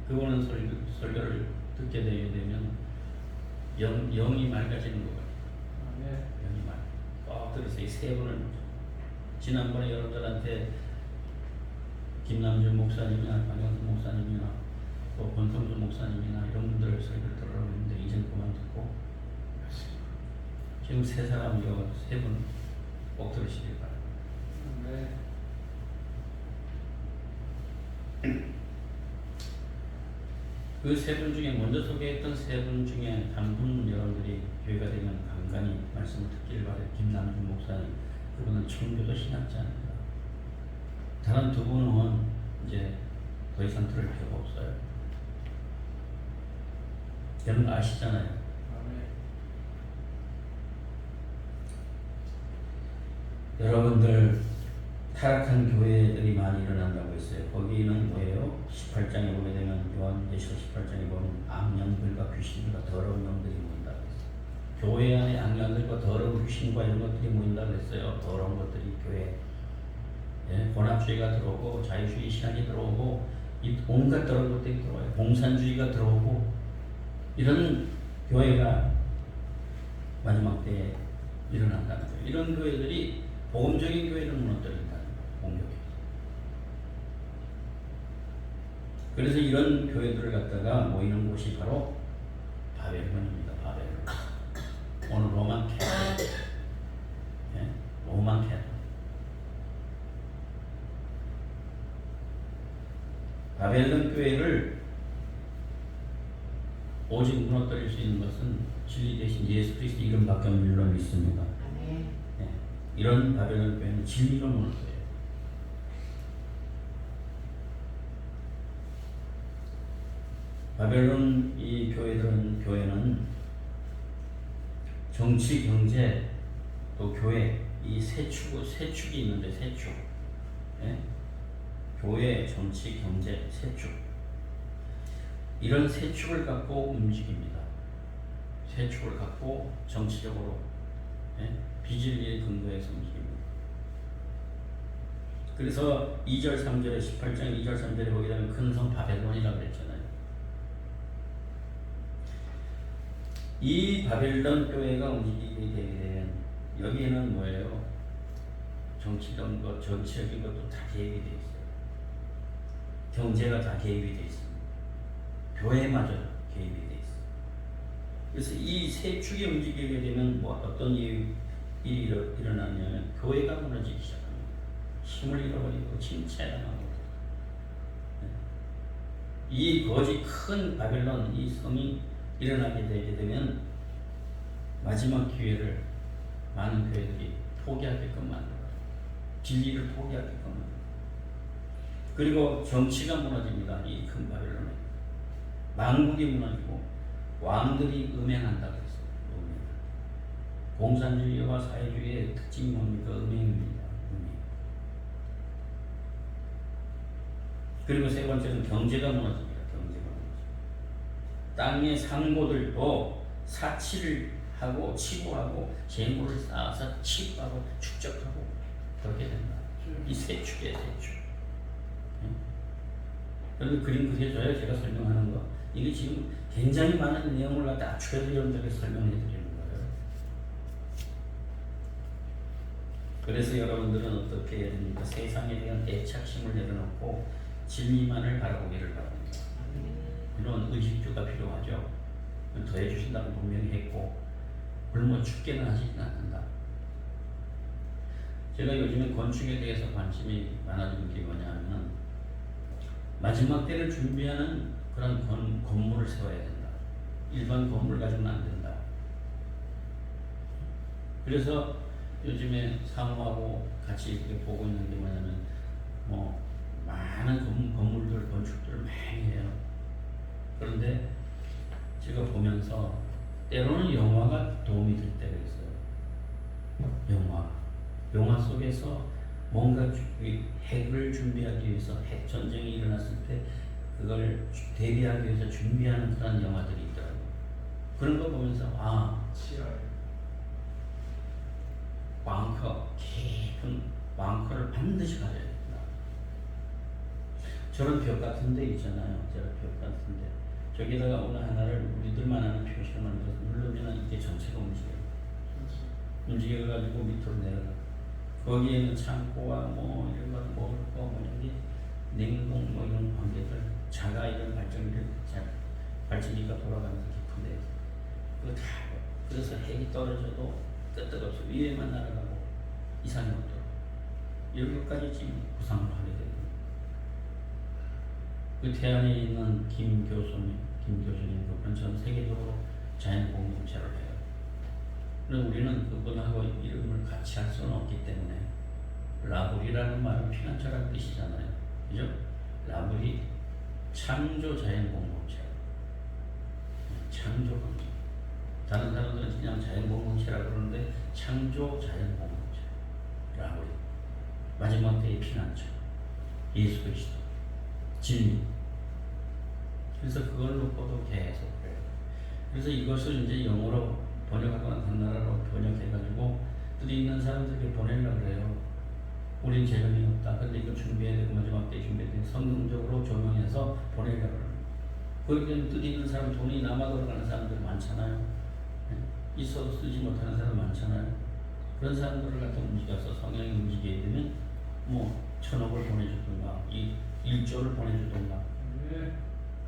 그거는 설교를 듣게 되면 영이 맑아지는 것 같아요. 아멘. 영이 꼭 들으세요. 이 세 분을 지난번에 여러분들한테 김남준 목사님이나 박영수 목사님이나 또 권성준 목사님이나 이런 분들 설교를 들으라고 했는데 이젠 그만 듣고 지금 세 분 꼭 들으시길 바랍니다. 아멘. 그 세 분 중에 먼저 소개했던 세 분 중에 한 분 여러분들이 교회가 되면 간간히 말씀을 듣기를 바래. 김남준 목사님, 그분은 청교도 신학자입니다. 다른 두 분은 이제 더 이상 들을 필요가 없어요. 여러분 아시잖아요. 아멘. 여러분들 타락한 교회들이 많이 일어난다고 했어요. 거기는 뭐예요? 18장에 보게 되면 요한계시록 18장에 보면 악령들과 귀신들과 더러운 영들이 모인다고 했어요. 교회 안에 악령들과 더러운 귀신과 이런 것들이 모인다고 했어요. 더러운 것들이 교회. 예, 혼합주의가 들어오고 자유주의 신학이 들어오고 이 온갖 더러운 것들이 들어와요. 공산주의가 들어오고 이런 교회가 마지막 때에 일어난다는 거예요. 이런 교회들이 복음적인 교회를 무너뜨린다는 거예요. 공격해서. 그래서 이런 교회들을 갖다가 모이는 곳이 바로 바벨론입니다. 바벨론. 오늘 로만 캐톨. 예? 로만 캐톨. 바벨론 교회를 오직 무너뜨릴 수 있는 것은 진리 대신 예수 그리스도 이름밖에 없는 줄로 믿습니다. 예. 이런 바벨론 교회는 진리로 무너져요. 바벨론 이 교회는 정치, 경제, 또 교회 이 세 축이 있는데 세 축. 예? 교회, 정치, 경제, 세 축. 이런 세 축을 갖고 움직입니다. 세 축을 갖고 정치적으로 예? 비진리에 근거해서 움직입니다. 그래서 2절 3절에 18장 2절 3절에 보게 되면 큰 성 바벨론이라고 그랬잖아요. 이 바벨론 교회가 움직이게 되게 되면 여기에는 뭐예요? 정치적인 것, 정치적인 것도 다 개입이 되어 있어요. 경제가 다 개입이 되어 있습니다. 교회마저 개입이 되어 있어요. 그래서 이 세 축이 움직이게 되면 뭐 어떤 일이 일어나냐면 교회가 무너지기 시작합니다. 힘을 잃어버리고 침체당하고 이 거지 큰 바벨론 이 성이 일어나게 되게 되면 마지막 기회를 많은 교회들이 포기하게끔 만들어요. 진리를 포기하게끔 만들어요. 그리고 정치가 무너집니다. 이 큰 바벨론에 만국이 무너지고 왕들이 음행한다고 했어요. 음행. 공산주의와 사회주의의 특징이 뭡니까? 음행입니다. 음행. 그리고 세 번째는 경제가 무너집니다. 경제가 무너집니다. 땅의 상고들도 사치를 하고 치부하고 재물을 쌓아서 치부하고 축적하고 그렇게 된다. 이 세 축이에요, 세 축. 여러분 그림 그려줘요. 제가 설명하는 거. 이게 지금 굉장히 많은 내용을 갖다 압축해서 여러분들에게 설명해 드리는 거예요. 그래서 여러분들은 어떻게 해야 됩니까? 세상에 대한 애착심을 내려놓고 진리만을 바라보기를 바랍니다. 물론 의식주가 필요하죠. 더해 주신다고 분명히 했고 굶어 죽게는 하시진 않는다. 제가 요즘에 건축에 대해서 관심이 많아지는 게 뭐냐면 마지막 때를 준비하는 그런 건물을 세워야 된다. 일반 건물 가지고는 안 된다. 그래서 요즘에 사모하고 같이 이렇게 보고 있는 게 뭐냐면 뭐 많은 건물들 건축들을 많이 해요. 그런데 제가 보면서 때로는 영화가 도움이 될 때가 있어요. 영화 속에서 뭔가 핵을 준비하기 위해서 핵 전쟁이 일어났을 때 그걸 대비하기 위해서 준비하는 그런 영화들이 있더라고요. 그런 거 보면서 벙커, 깊은 벙커를 반드시 가져야 된다. 저런 벽 같은 데 있잖아요. 저런 벽 같은 데. 저기다가 어느 하나를 우리들만 아는 표시를 만들어서 누르면 이게 전체가 움직여요. 움직여가지고 밑으로 내려가. 거기에는 창고와 뭐 이런 거 먹을 거 뭐 이런 게 냉동 뭐 이런 관계들 자가 이런 발전기가 돌아가면서 깊은데 그거 다 그래서 핵이 떨어져도 끄떡없이 위에만 날아가고 이상이 없도록 이런 것까지 지금 구상을 하게 됩니다. 그 태안에 있는 김 교수님 그분은 전 세계적으로 자연 공동체를 해요. 그런데 우리는 그분하고 이름을 같이 할 수는 없기 때문에 라불이라는 말은 피난처라는 뜻이잖아요. 그죠? 라불이 창조 자연 공동체. 창조 공동체. 다른 사람들은 그냥 자연 공동체라고 그러는데 창조 자연 공동체. 라불이. 마지막 때의 피난처. 예수 그리스도. 진리. 그래서 그걸 놓고도 계속 그래요. 그래서 이것을 이제 영어로 번역하거나 다른 나라로 번역해가지고 뜻이 있는 사람들에게 보내려고 그래요. 우린 재정이 없다. 근데 이거 준비해야 되고 마지막 때 준비해야 되고 성경적으로 조명해서 보내려고 그래요. 거기에 뜻 있는 사람, 돈이 남아 돌아가는 사람들 많잖아요. 있어도 쓰지 못하는 사람 많잖아요. 그런 사람들을 갖다 움직여서 성령이 움직여야 되면 뭐 1,000억을 보내주든가 1조를 보내주든가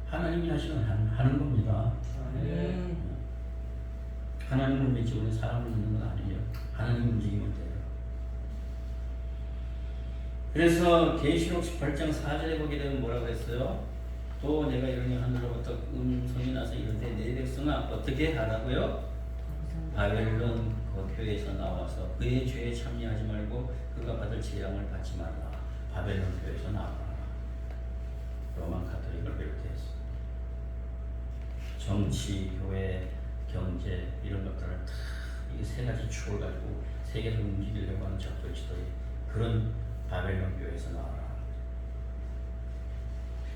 하나님이 하는 겁니다. 하나님을 믿지 우리 사람을 믿는 건 아니에요. 하나님 움직이면 돼요. 그래서 계시록 18장 4절에 보게 되면 뭐라고 했어요? 또 내가 이러니 하늘로부터 음성이 나서 이르되 내 백성아 어떻게 하라고요? 바벨론 그 교회에서 나와서 그의 죄에 참여하지 말고 그가 받을 재앙을 받지 말라. 바벨론 교회에서 나와라. 로만 가톨릭을 비롯해서 정치, 교회, 경제 이런 것들을 다 이 세 가지 축을 가지고 세계를 움직이려고 하는 적들 지도에 그런 바벨론 교회에서 나와라.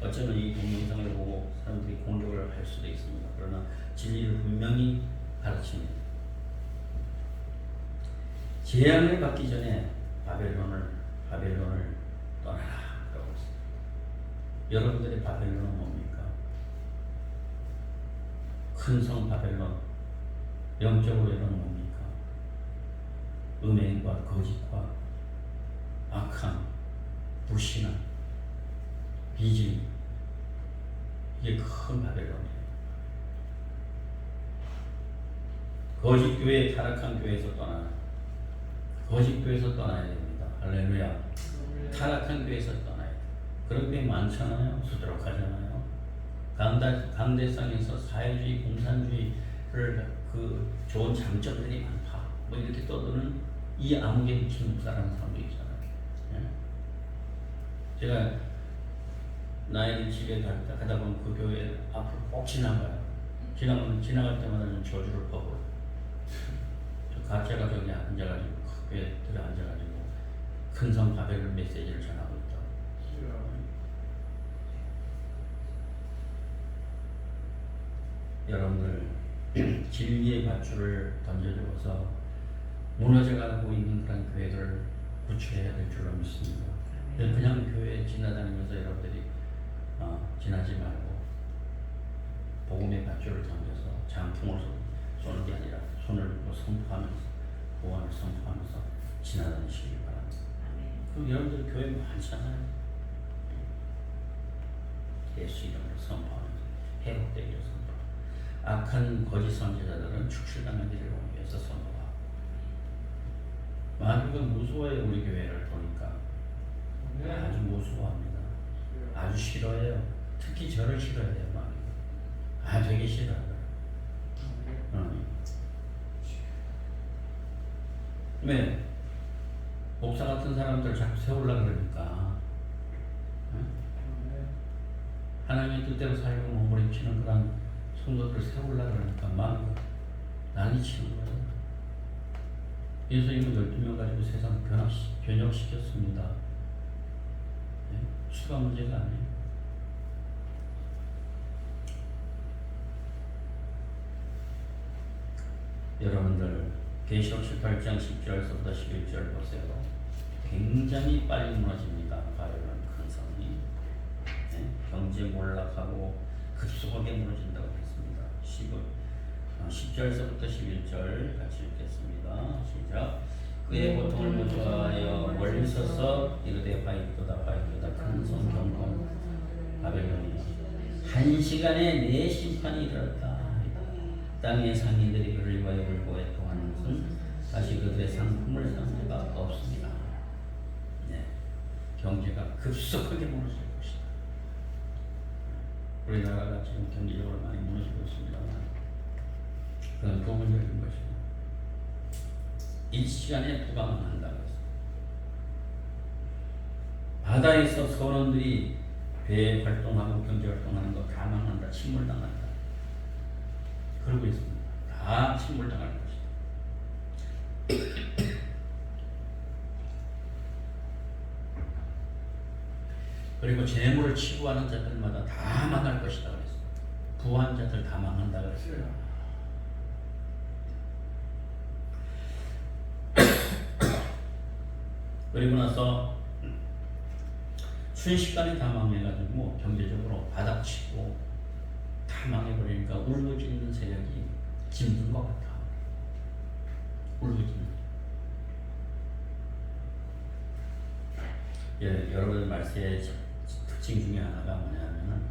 어쩌면 이 동영상을 보고 사람들이 공격을 할 수도 있습니다. 그러나 진리를 분명히 가르칩니다. 재앙을 받기 전에 바벨론을 떠나라 라고 했습니다. 여러분들의 바벨론은 뭡니까? 큰 성 바벨론, 영적으로 여러분 뭡니까? 음행과 거짓과 악함, 불신앙, 비질, 이게 큰 바벨론이에요. 거짓 교회, 타락한 교회에서 떠나라. 거짓 교회에서 떠나야 됩니다. 할렐루야. 타락한 교회에서 떠나야 돼요. 그런 교회 많잖아요. 수두룩하잖아요. 강대상에서 사회주의, 공산주의를 그 좋은 장점들이 많다. 뭐 이렇게 떠드는 이 아무개 미친 목사라는 사람도 있잖아요. 예? 제가 나의 집에 가다 보면 그 교회 앞으로 꼭 지나가요. 지나갈 때마다 저주를 퍼부어요. 저 가짜가 저기 앉아가지고 교회 들어 앉아가지고 큰성 바벨론 메시지를 전하고 있다. 여러분들 진리의 밧줄을 던져주어서 무너져가고 있는 그런 교회를 구출해야 될 줄로 믿습니다. 그냥 교회 지나다니면서 여러분들이 지나지 말고 복음의 밧줄을 던져서 장풍을 쏘는 게 아니라 손을 선포하면서 구원을 선포하면서 지나다니시기 바랍니다. 그럼 여러분들 교회 많잖아요. 예수 이름으로 선포하면서 회복되기를 선포하고 악한 거짓 선지자들은 축출당하기를 위해서 선포하고 마귀가 무서워요. 우리 교회를 보니까 아주 무서워합니다. 아주 싫어해요. 특히 저를 싫어해요. 마귀가 되게 싫어해요. 왜? 목사 같은 사람들 자꾸 세우려고 그러니까 하나님의 뜻대로 살고 몸부림치는 그런 성도들을 세우려고 그러니까 마귀가 난리치는 거예요. 예수님은 12명 가지고 세상 변혁시켰습니다. 네? 수가 문제가 아니에요. 여러분들 계시록 18장 10절부터 11절 보세요. 굉장히 빨리 무너집니다. 바벨론 큰 성이. 네? 경제 몰락하고 급속하게 무너진다고 했습니다. 10절서부터 11절 같이 읽겠습니다. 시작. 그의 고통을 모조하여 멀리 서서 이르되 바이크다 큰 성 경공 바벨론이 한 시간에 내 심판이 이르렀다. 땅의 상인들이 그를 위하여 울고 애통하는 것은 다시 그들의 상품을 산 자가 없습니다. 네. 경제가 급속하게 무너질 것이다. 우리나라가 지금 경제적으로 많이 무너지고 있습니다만 그건 부분적인 것이고 일시간에 부강을 한다고 했습니다. 바다에서 선원들이 배 활동하고 경제 활동하는 거 다 망한다. 침몰당한다. 그러고 있습니다. 다 침몰당할 것이다. 그리고 재물을 치부하는 자들마다 다 망할 것이다 그랬습니다. 부한 자들 다 망한다 그랬습니다. 그리고 나서 순식간에 다 망해가지고 경제적으로 바닥치고 다 망해버리니까 울부짖는 세력이 짐든 것 같아. 울부짖는. 예, 여러분의 말세의 특징 중에 하나가 뭐냐면은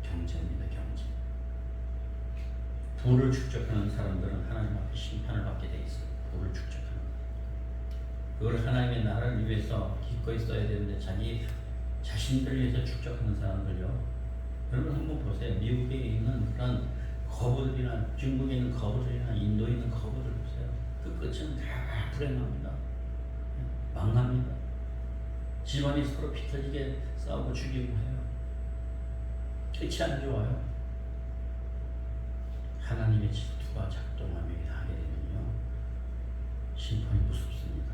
경제입니다. 경제. 부를 축적하는 사람들은 하나님 앞에 심판을 받게 돼 있어요. 부를 축적하는. 그걸 하나님의 나라를 위해서 기꺼이 써야 되는데 자신들 위해서 축적하는 사람들요. 여러분 한번 보세요. 미국에 있는 그런 거부들이나 중국에 있는 거부들이나 인도에 있는 거부들 보세요. 그 끝은 다 불행합니다. 망합니다. 집안이 서로 피 터지게 싸우고 죽이고 해요. 끝이 안 좋아요. 하나님의 질투가 작동하며 하게 되면요. 심판이 무섭습니다.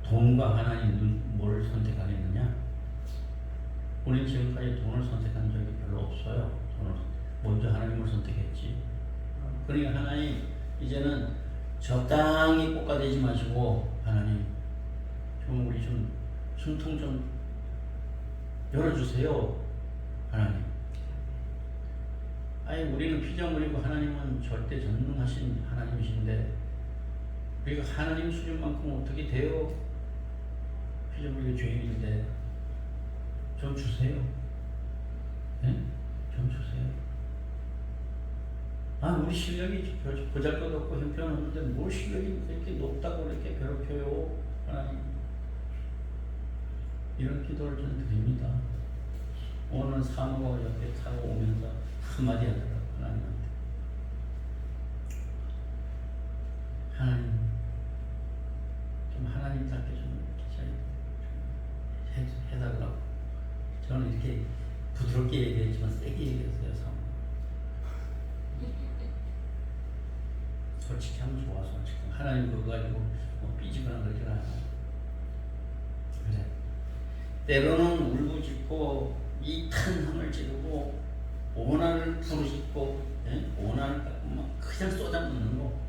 돈과 하나님 뭘 선택하겠느냐? 우리는 지금까지 돈을 선택한 적이 별로 없어요. 먼저 하나님을 선택했지. 그러니까 하나님 이제는 적당히 볶아대지 마시고 하나님 좀 우리 좀 숨통 좀 열어주세요. 하나님. 아니 우리는 피조물이고 하나님은 절대 전능하신 하나님이신데 우리가 하나님 수준만큼 어떻게 돼요? 피조물이 죄인인데 좀 주세요. 네? 좀 주세요. 아 우리 실력이 보잘것없고 형편없는데 뭘 실력이 이렇게 높다고 이렇게 괴롭혀요. 하나님. 이런 기도를 좀 드립니다. 오늘 사모가 옆에 타고 오면서 한마디 하더라고요. 하나님한테. 하나님 좀 하나님답게 좀 이렇게 해달라고. 저는 이렇게 부드럽게 얘기했지만 세게 얘기했어요. 사모. 솔직히 하면 좋아서 지금 하나님 그거 가지고 뭐 삐지거나 그러지 않아요. 그래. 때로는 울부짖고 이 탄성을 지르고 오난을 부르짖고 오난을 갖고 막 그냥 쏟아붓는 거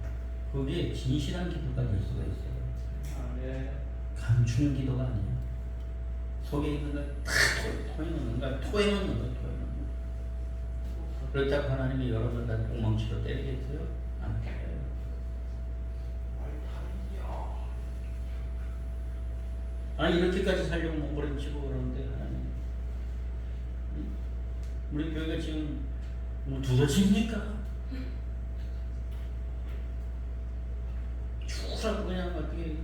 그게 진실한 기도가 될 수가 있어요. 아멘. 감추는 기도가 아니에요. 속에 있는 걸 다 토해놓는 거야. 토해놓는 거야. 그렇다고 하나님이 여러분 다 똥망치로 때리겠어요? 안 때려요. 아니 이렇게까지 살려고 몸부림치고 그러는데 하나님 우리 교회가 지금 뭐 두더지입니까? 쭉하고 그냥 어떻게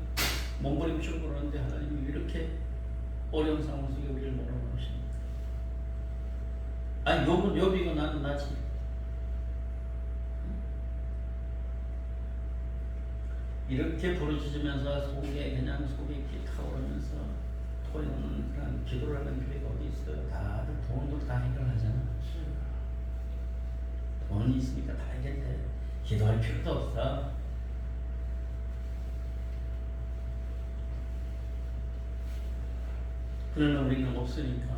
몸부림치고 그러는데 하나님이 이렇게 어려운 상황 속에 우리를 몰아넣으십니까? 아니 욥은 욥이고 나는 나지. 이렇게 부르짖으면서 속에 이렇게 타오르면서 토해오는 그런 기도를 하는 교회가 어디 있어요? 다들 돈으로 다 해결하잖아. 돈이 있으니까 다 해결돼. 기도할 필요도 없어. 그러나 우리는 없으니까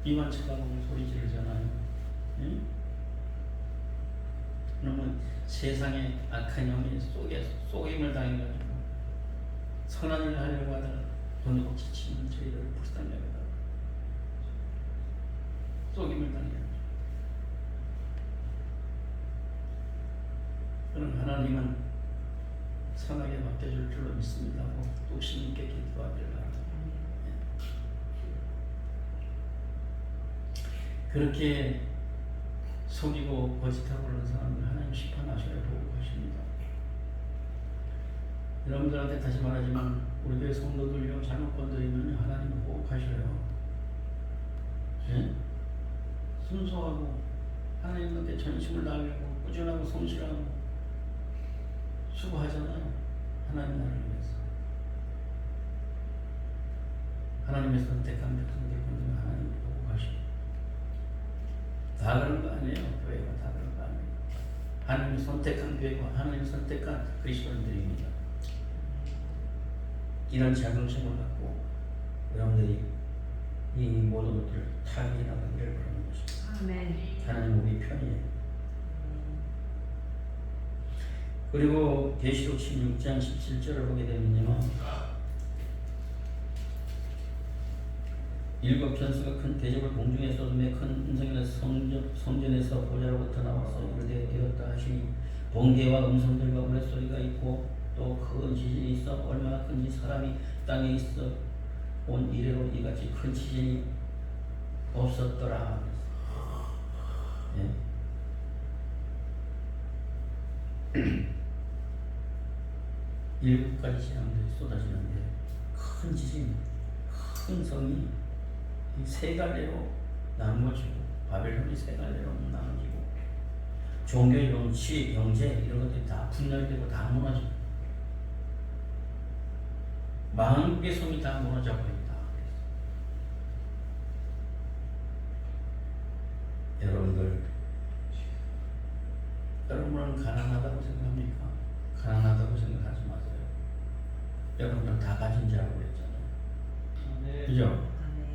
이만 쳐다보고 소리 지르잖아요. 응? 그러면 세상에 악한 영이 속임을 당해가지고 선한 일을 하려고 하다가 돈으로 지치는 저희들을 불쌍히 여기다가 속임을 당해요. 그럼 하나님은 선하게 맡겨줄 줄로 믿습니다 하고 뚝심 있게 기도하기를 바랍니다. 그렇게 속이고 거짓하고 그런 사람을 하나님 심판하셔야 보고 하십니다. 여러분들한테 다시 말하지만 우리 교회 성도들요 잘못 건드리면 하나님은 호흡하셔요. 예? 순수하고 하나님께 전심을 다하려고 꾸준하고 성실하고 수고하잖아요. 하나님 나라를 위해서. 하나님의 선택한 백성들 건드리면 하나님이 호흡하셔요. 다 그런 거 아니에요. 교회가 다 그런 거 아니에요. 하나님이 선택한 교회가 하나님이 선택한 그리스도인들입니다. 이런 자긍심을 갖고 여러분들이 이 모든 것들을 타협해 나가기를 바라는 것입니다. 아멘. 하나님 우리 편이에요. 그리고 계시록 16장 17절을 보게 되면요, 일곱 천사가 큰 대접을 공중에 쏟음에 큰 음성에서 성전에서 보좌로부터 나와서 이르되 되었다 하시니 번개와 음성들과 우레소리가 있고 또 큰 지진이 있어 얼마나 큰지 사람이 땅에 있어 온 이래로 이같이 큰 지진이 없었더라. 예. 일곱 가지 재앙들이 쏟아지는데 큰 지진, 큰 성이 이 세 갈래로 나누어지고 바벨론이 세 갈래로 나누어지고 종교, 정치, 경제 이런 것들이 다 분열되고 다 무너지고 만국의 성이 다 무너져 버린다. 여러분은 가난하다고 생각합니까? 가난하다고 생각하지 마세요. 여러분은 다 가진 자라고 그랬잖아요. 아멘. 그죠? 아멘.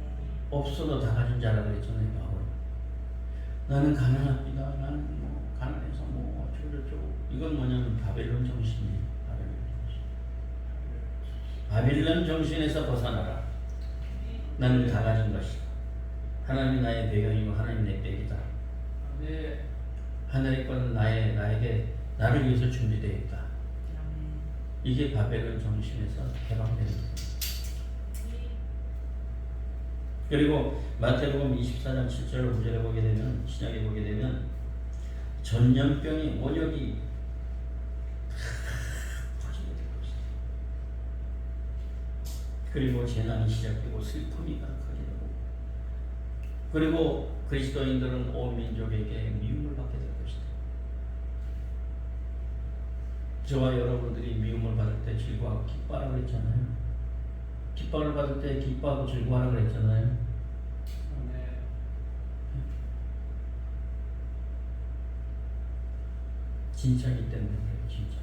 없어도 다 가진 자라고 그랬잖아요. 바울. 나는 가난합니다. 나는 뭐 가난해서 뭐 어쩌고저쩌고. 이건 뭐냐면 바벨론 정신이에요. 바빌론 정신에서 벗어나라. 나는 다 가진 것이다. 하나님이 나의 배경이고 하나님 내 백이다. 아멘. 하늘의 것은 나에게 나를 위해서 준비되어 있다. 아멘. 이게 바벨론 정신에서 해방되는 거예요. 그리고 마태복음 24장 7절 9절에 보게 되면 신약에 보게 되면 전염병이 원역이 그리고 재난이 시작되고 슬픔이 가득하게 되고 그리고 그리스도인들은 온 민족에게 미움을 받게 될 것이다. 저와 여러분들이 미움을 받을 때 즐거워하고 기뻐하라고 그랬잖아요. 기뻐를 받을 때 기뻐하고 즐거워하라고 그랬잖아요. 아멘. 진짜이기 때문에 그래요. 진짜.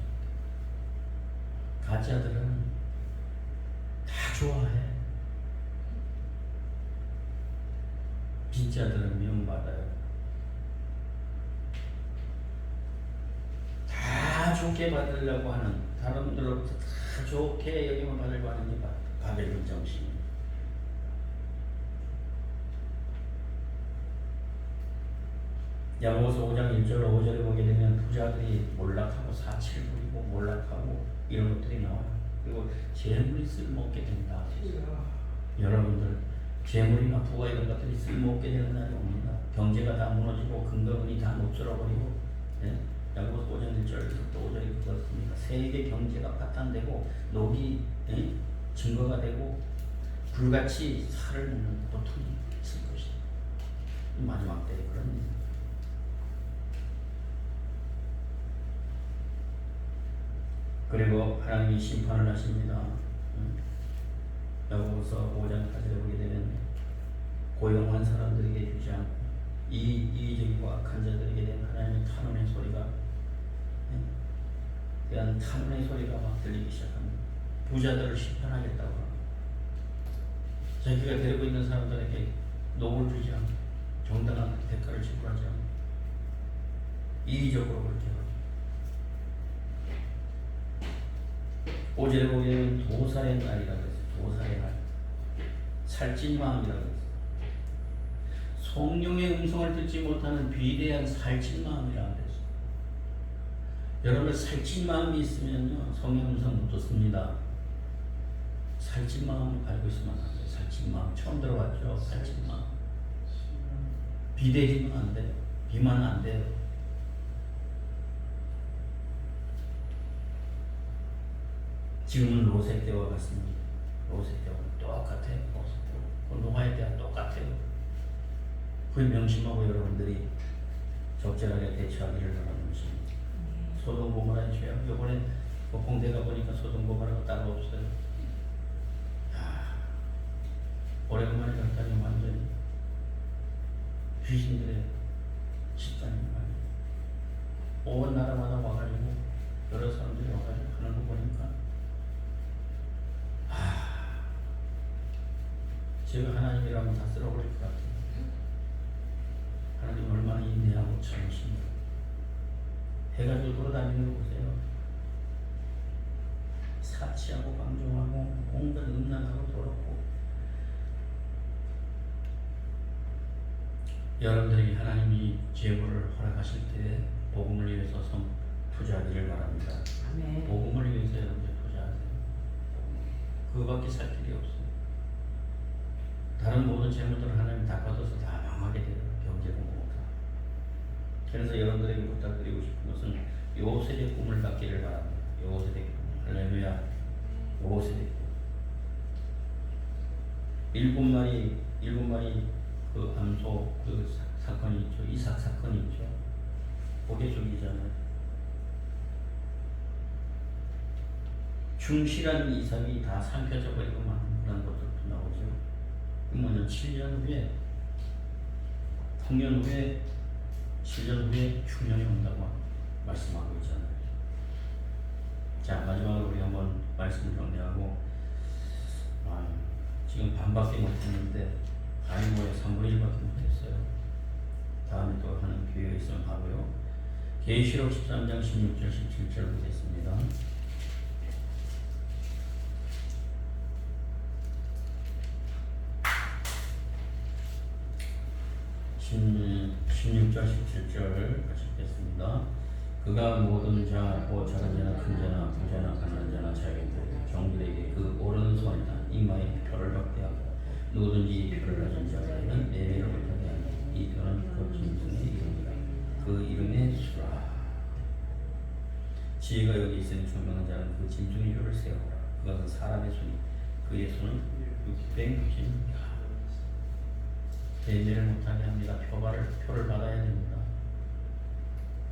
가짜들은 다 좋아해. 진짜들은 미움받아요. 다 좋게 받으려고 하는 사람들로부터 다 좋게 여김을 받으려고 하는 게 바벨론 정신이에요. 야고보서 5장 1절 5절에 보게 되면 부자들이 몰락하고 사치를 부리고 몰락하고 이런 것들이 나와요. 그리고 재물이 쓸모없게 된다. 여러분들 재물이나 부와 이런 것들이 쓸모없게 되는 날이 옵니다. 경제가 다 무너지고 근거문이 다 녹슬어버리고 예? 야고보서 5장 1절에서 또 5절이 그렇습니다. 세계 경제가 파탄되고 녹이 예? 증거가 되고 불같이 살을 먹는 고통이 있을 것이다. 마지막 때에 그런 일. 그리고 하나님이 심판을 하십니다. 야고보서 5장 4절에 보게 되면 고용한 사람들에게 주지 않고 이의적이고 악한 자들에게 대한 하나님의 탄원의 소리가 대한 탄원의 소리가 막 들리기 시작합니다. 부자들을 심판하겠다고 합니다. 자기가 데리고 있는 사람들에게 녹을 주지 않고 정당한 대가를 지불하지 않고 이의적으로 그렇게 합니다. 5절에 보면 도살의 날이라고 했어요. 도살의 날. 살찐 마음이라고 했어요. 성령의 음성을 듣지 못하는 비대한 살찐 마음이라고 했어요. 여러분 살찐 마음이 있으면요 성령 음성 못 듣습니다. 살찐 마음을 가지고 있으면 안 돼요. 살찐 마음 처음 들어봤죠? 살찐 마음. 비대해지면 안 돼요. 비만 안 돼요. 지금은 로세 때와 같습니다. 로세 때와 똑같아요. 로세 때. 노아의 때와 똑같아요. 그 명심하고 여러분들이 적절하게 대처하기를 바라는 것입니다. 소돔 고모라의 죄악, 이번에 봉대가 보니까 소돔 고모라가 따로 없어요. 오래간만에 갔더니 완전히 귀신들의 집단이 많이 온 나라마다 와가지고 여러 사람들이 와가지고 하는 거 보니까 제가 하나님이라면 다 쓸어버릴 것 같아요. 하나님 얼마나 인내하고 참으십니까? 해가지고 돌아다니는 거 보세요. 사치하고 방종하고 온갖 음란하고 더럽고. 여러분들에게 하나님이 재물을 허락하실 때 복음을 위해서 투자하기를 바랍니다. 아멘. 복음을 위해서 여러분들 투자하세요. 그거밖에 살 길이 없어요. 다른 모든 재물들은 하나님 다 받아서 다 망하게 돼요. 경제공부가. 그래서 여러분들에게 부탁드리고 싶은 것은 요셉의 꿈을 갖기를 바랍니다. 요셉의 꿈. 할렐루야. 요셉의 꿈. 일곱 마리 그 암소 그 사건이 있죠. 이삭 사건이 있죠. 그게 저기잖아요. 충실한 이삭이 다 삼켜져 버리고 막 그런 것들도 나오죠. 그러면 7년 후에 풍년 후에 7년 후에 흉년이 온다고 말씀하고 있잖아요. 자, 마지막으로 우리 한번 말씀을 정리하고 지금 반밖에 못했는데 아이모의 3분의 1밖에 못했어요. 다음에 또 하는 기회가 있으면 하고요. 계시록 13장 16절 17절 보겠습니다. 16절 17절 같이 읽겠습니다. 그가 모든 자, 곧 작은 자나 큰 자나 부자나 가난한 자나 자기들 종들에게 그 오른손이나 이마에 표를 받게 하고 누구든지 표를 가진 자에게는 매매를 못하게 하니 이 표는 그 짐승의 이름이라. 그 이름의 수라. 지혜가 여기 있으니 총명한 자는 그 짐승의 표를 세우라. 그것은 사람의 손이 그의 손은 660이라. 매매를 못하게 합니다. 표를 받아야 됩니다.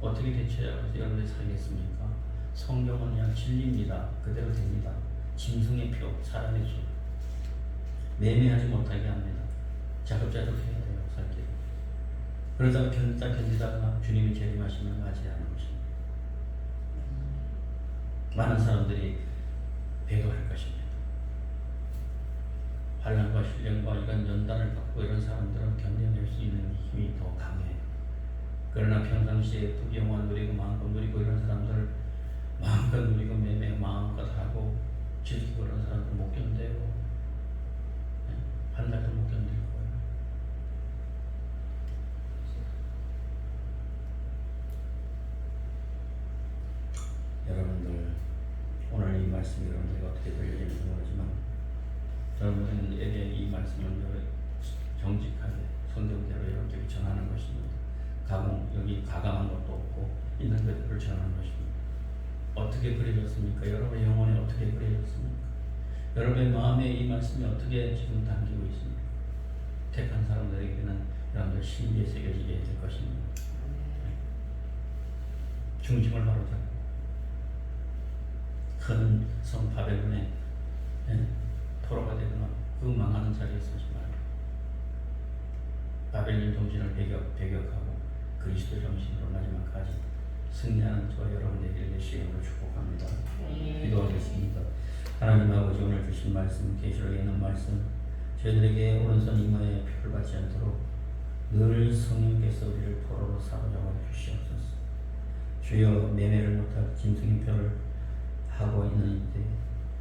어떻게 대처해서 여러분들이 살겠습니까? 성경은 그냥 진리입니다. 그대로 됩니다. 짐승의 표, 사람의 손. 매매하지 못하게 합니다. 자급자족 해야 돼요. 살길. 그러다가 견디다가 주님이 재림하시면 맞이하는 것입니다. 많은 사람들이 배도할 것입니다. 반란과 신령과 이런 연단을 받고 이런 사람들은 견뎌낼 수 있는 힘이 더 강해요. 그러나 평상시에 부귀영화 누리고 마음껏 누리고 이런 사람들 마음껏 누리고 매매 마음껏 하고 즐기고 이런 사람들 못 견뎌요. 한 달도 못 견딜 거예요. 여러분들 오늘 이 말씀이 여러분들에게 어떻게 들려지는지 모르지만 여러분들에게 이 말씀을 정직하게 성경대로 여러분들에게 전하는 것입니다. 여기 가감한 것도 없고 있는 그대로 전하는 것입니다. 어떻게 그려졌습니까? 여러분의 영혼에 어떻게 그려졌습니까? 여러분의 마음에 이 말씀이 어떻게 지금 담기고 있습니까? 택한 사람들에게는 여러분들 신비에 새겨지게 될 것입니다. 중심을 바로잡고 큰 성 바벨론에 포로가 되거나 그 망하는 자리에 서지 말고 바벨론 정신을 배격하고 그리스도 정신으로 마지막까지 승리하는 저와 여러분의 되시기를 축복합니다. 기도하겠습니다. 하나님 아버지, 오늘 주신 말씀, 계시록에 있는 말씀, 저희들에게 오른손 이마에 표를 받지 않도록 늘 성령께서 우리를 포로로 사로잡아 주시옵소서. 주여, 매매를 못할 짐승의 표를 하고 있는 이때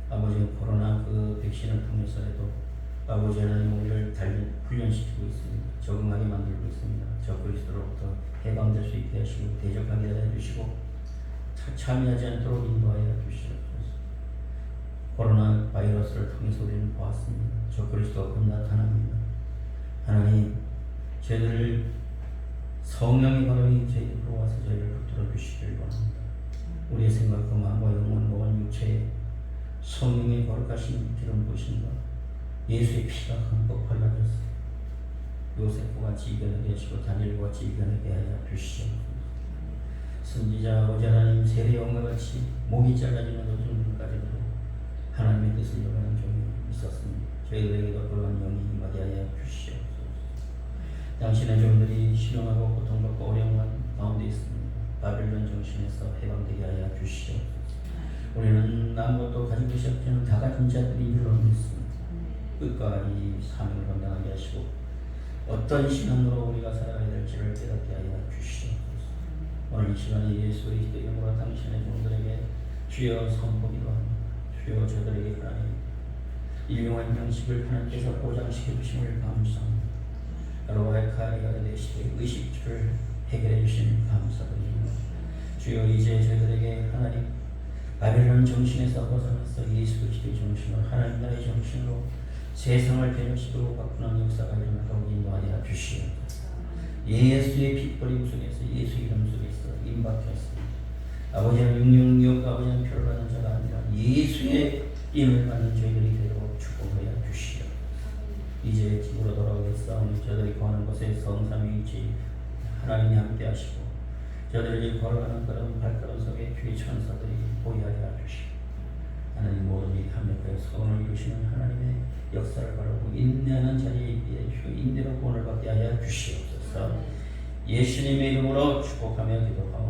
아버지, 코로나 그 백신을 통해서라도 아버지 하나님 우리를 훈련시키고 있습니다. 적응하게 만들고 있습니다. 저 그리스도로부터 해방될 수 있게 하시고 대적하게 해주시고 참여하지 않도록 인도하여 주시옵소서. 코로나 바이러스를 통해서 우리는 보았습니다. 저 그리스도가 곧 나타납니다. 하나님, 저희들을 성령의 바람이 저희로 와서 저희를 붙들어 주시길 바랍니다. 우리의 생각과 마음과 영혼과 온 육체에 바르신 기름 부으심과 예수의 피가 흠뻑 발라졌어. 요셉과 같이 이겨내게 하시고 다니엘과 같이 이겨내게 하여 주시옵소서. 선지자 아버지 하나님 세례요한과 같이 목이 잘라지는 노순까지도 하나님의 뜻을 이루는 종이 있었습니다. 저희들에게도 그러한 영이 임하게 하여 주시옵소서. 당신의 종들이 신용하고 고통받고 어려운 가운데 있습니다. 바벨론 정신에서 해방되게 하여 주시옵소서. 우리는 아무것도 가지고 싶지 않은 다 가진 자들인 줄로 믿습니다. 끝까지 사명을 감당하게 하시고 어떤 신앙으로 우리가 살아가야 될지를 깨닫게 하여 주시옵소서. 오늘 이 시간에 예수 그리스도의 이름으로 당신의 종들에게 주여 선포기도 합니다. 주여 저들에게 하나님 일용할 양식을 하나님께서 보장시켜 주심을 감사합니다. 바로 카리가 되시되 의식주를 해결해 주시는 감사드립니다. 주여 이제 저희들에게 하나님 바벨론 정신에서 벗어나서 예수 그리스도의 정신으로 하나님 나라의 정신으로 세상을 변혁시키고 바꾸는 역사가 일어나도록 인도하여 주시옵소서. 예수의 핏뿌림 속에서 예수 이름 속에서 임박했습니다. 아버지는 육육육 아버지는 표를 받는 자가 아니라 예수의 이름을 받는 저희들이 되도록 축복하여 주시옵소서. 이제 집으로 돌아오겠사오니 저들이 거하는 곳에 성삼위일체 하나님이 함께 하시고 저들이 걸어가는 걸음 발걸음 속에 주의 천사들이 보이하게 해주시고 하나님 모든 일이 합력하여 선을 이루시는 하나님의 역사를 바라고 인내하는 자리에 있게 해주시고 인내로 구원을 받게 하여 주시옵소서. 예수님의 이름으로 축복하며 기도하옵소서.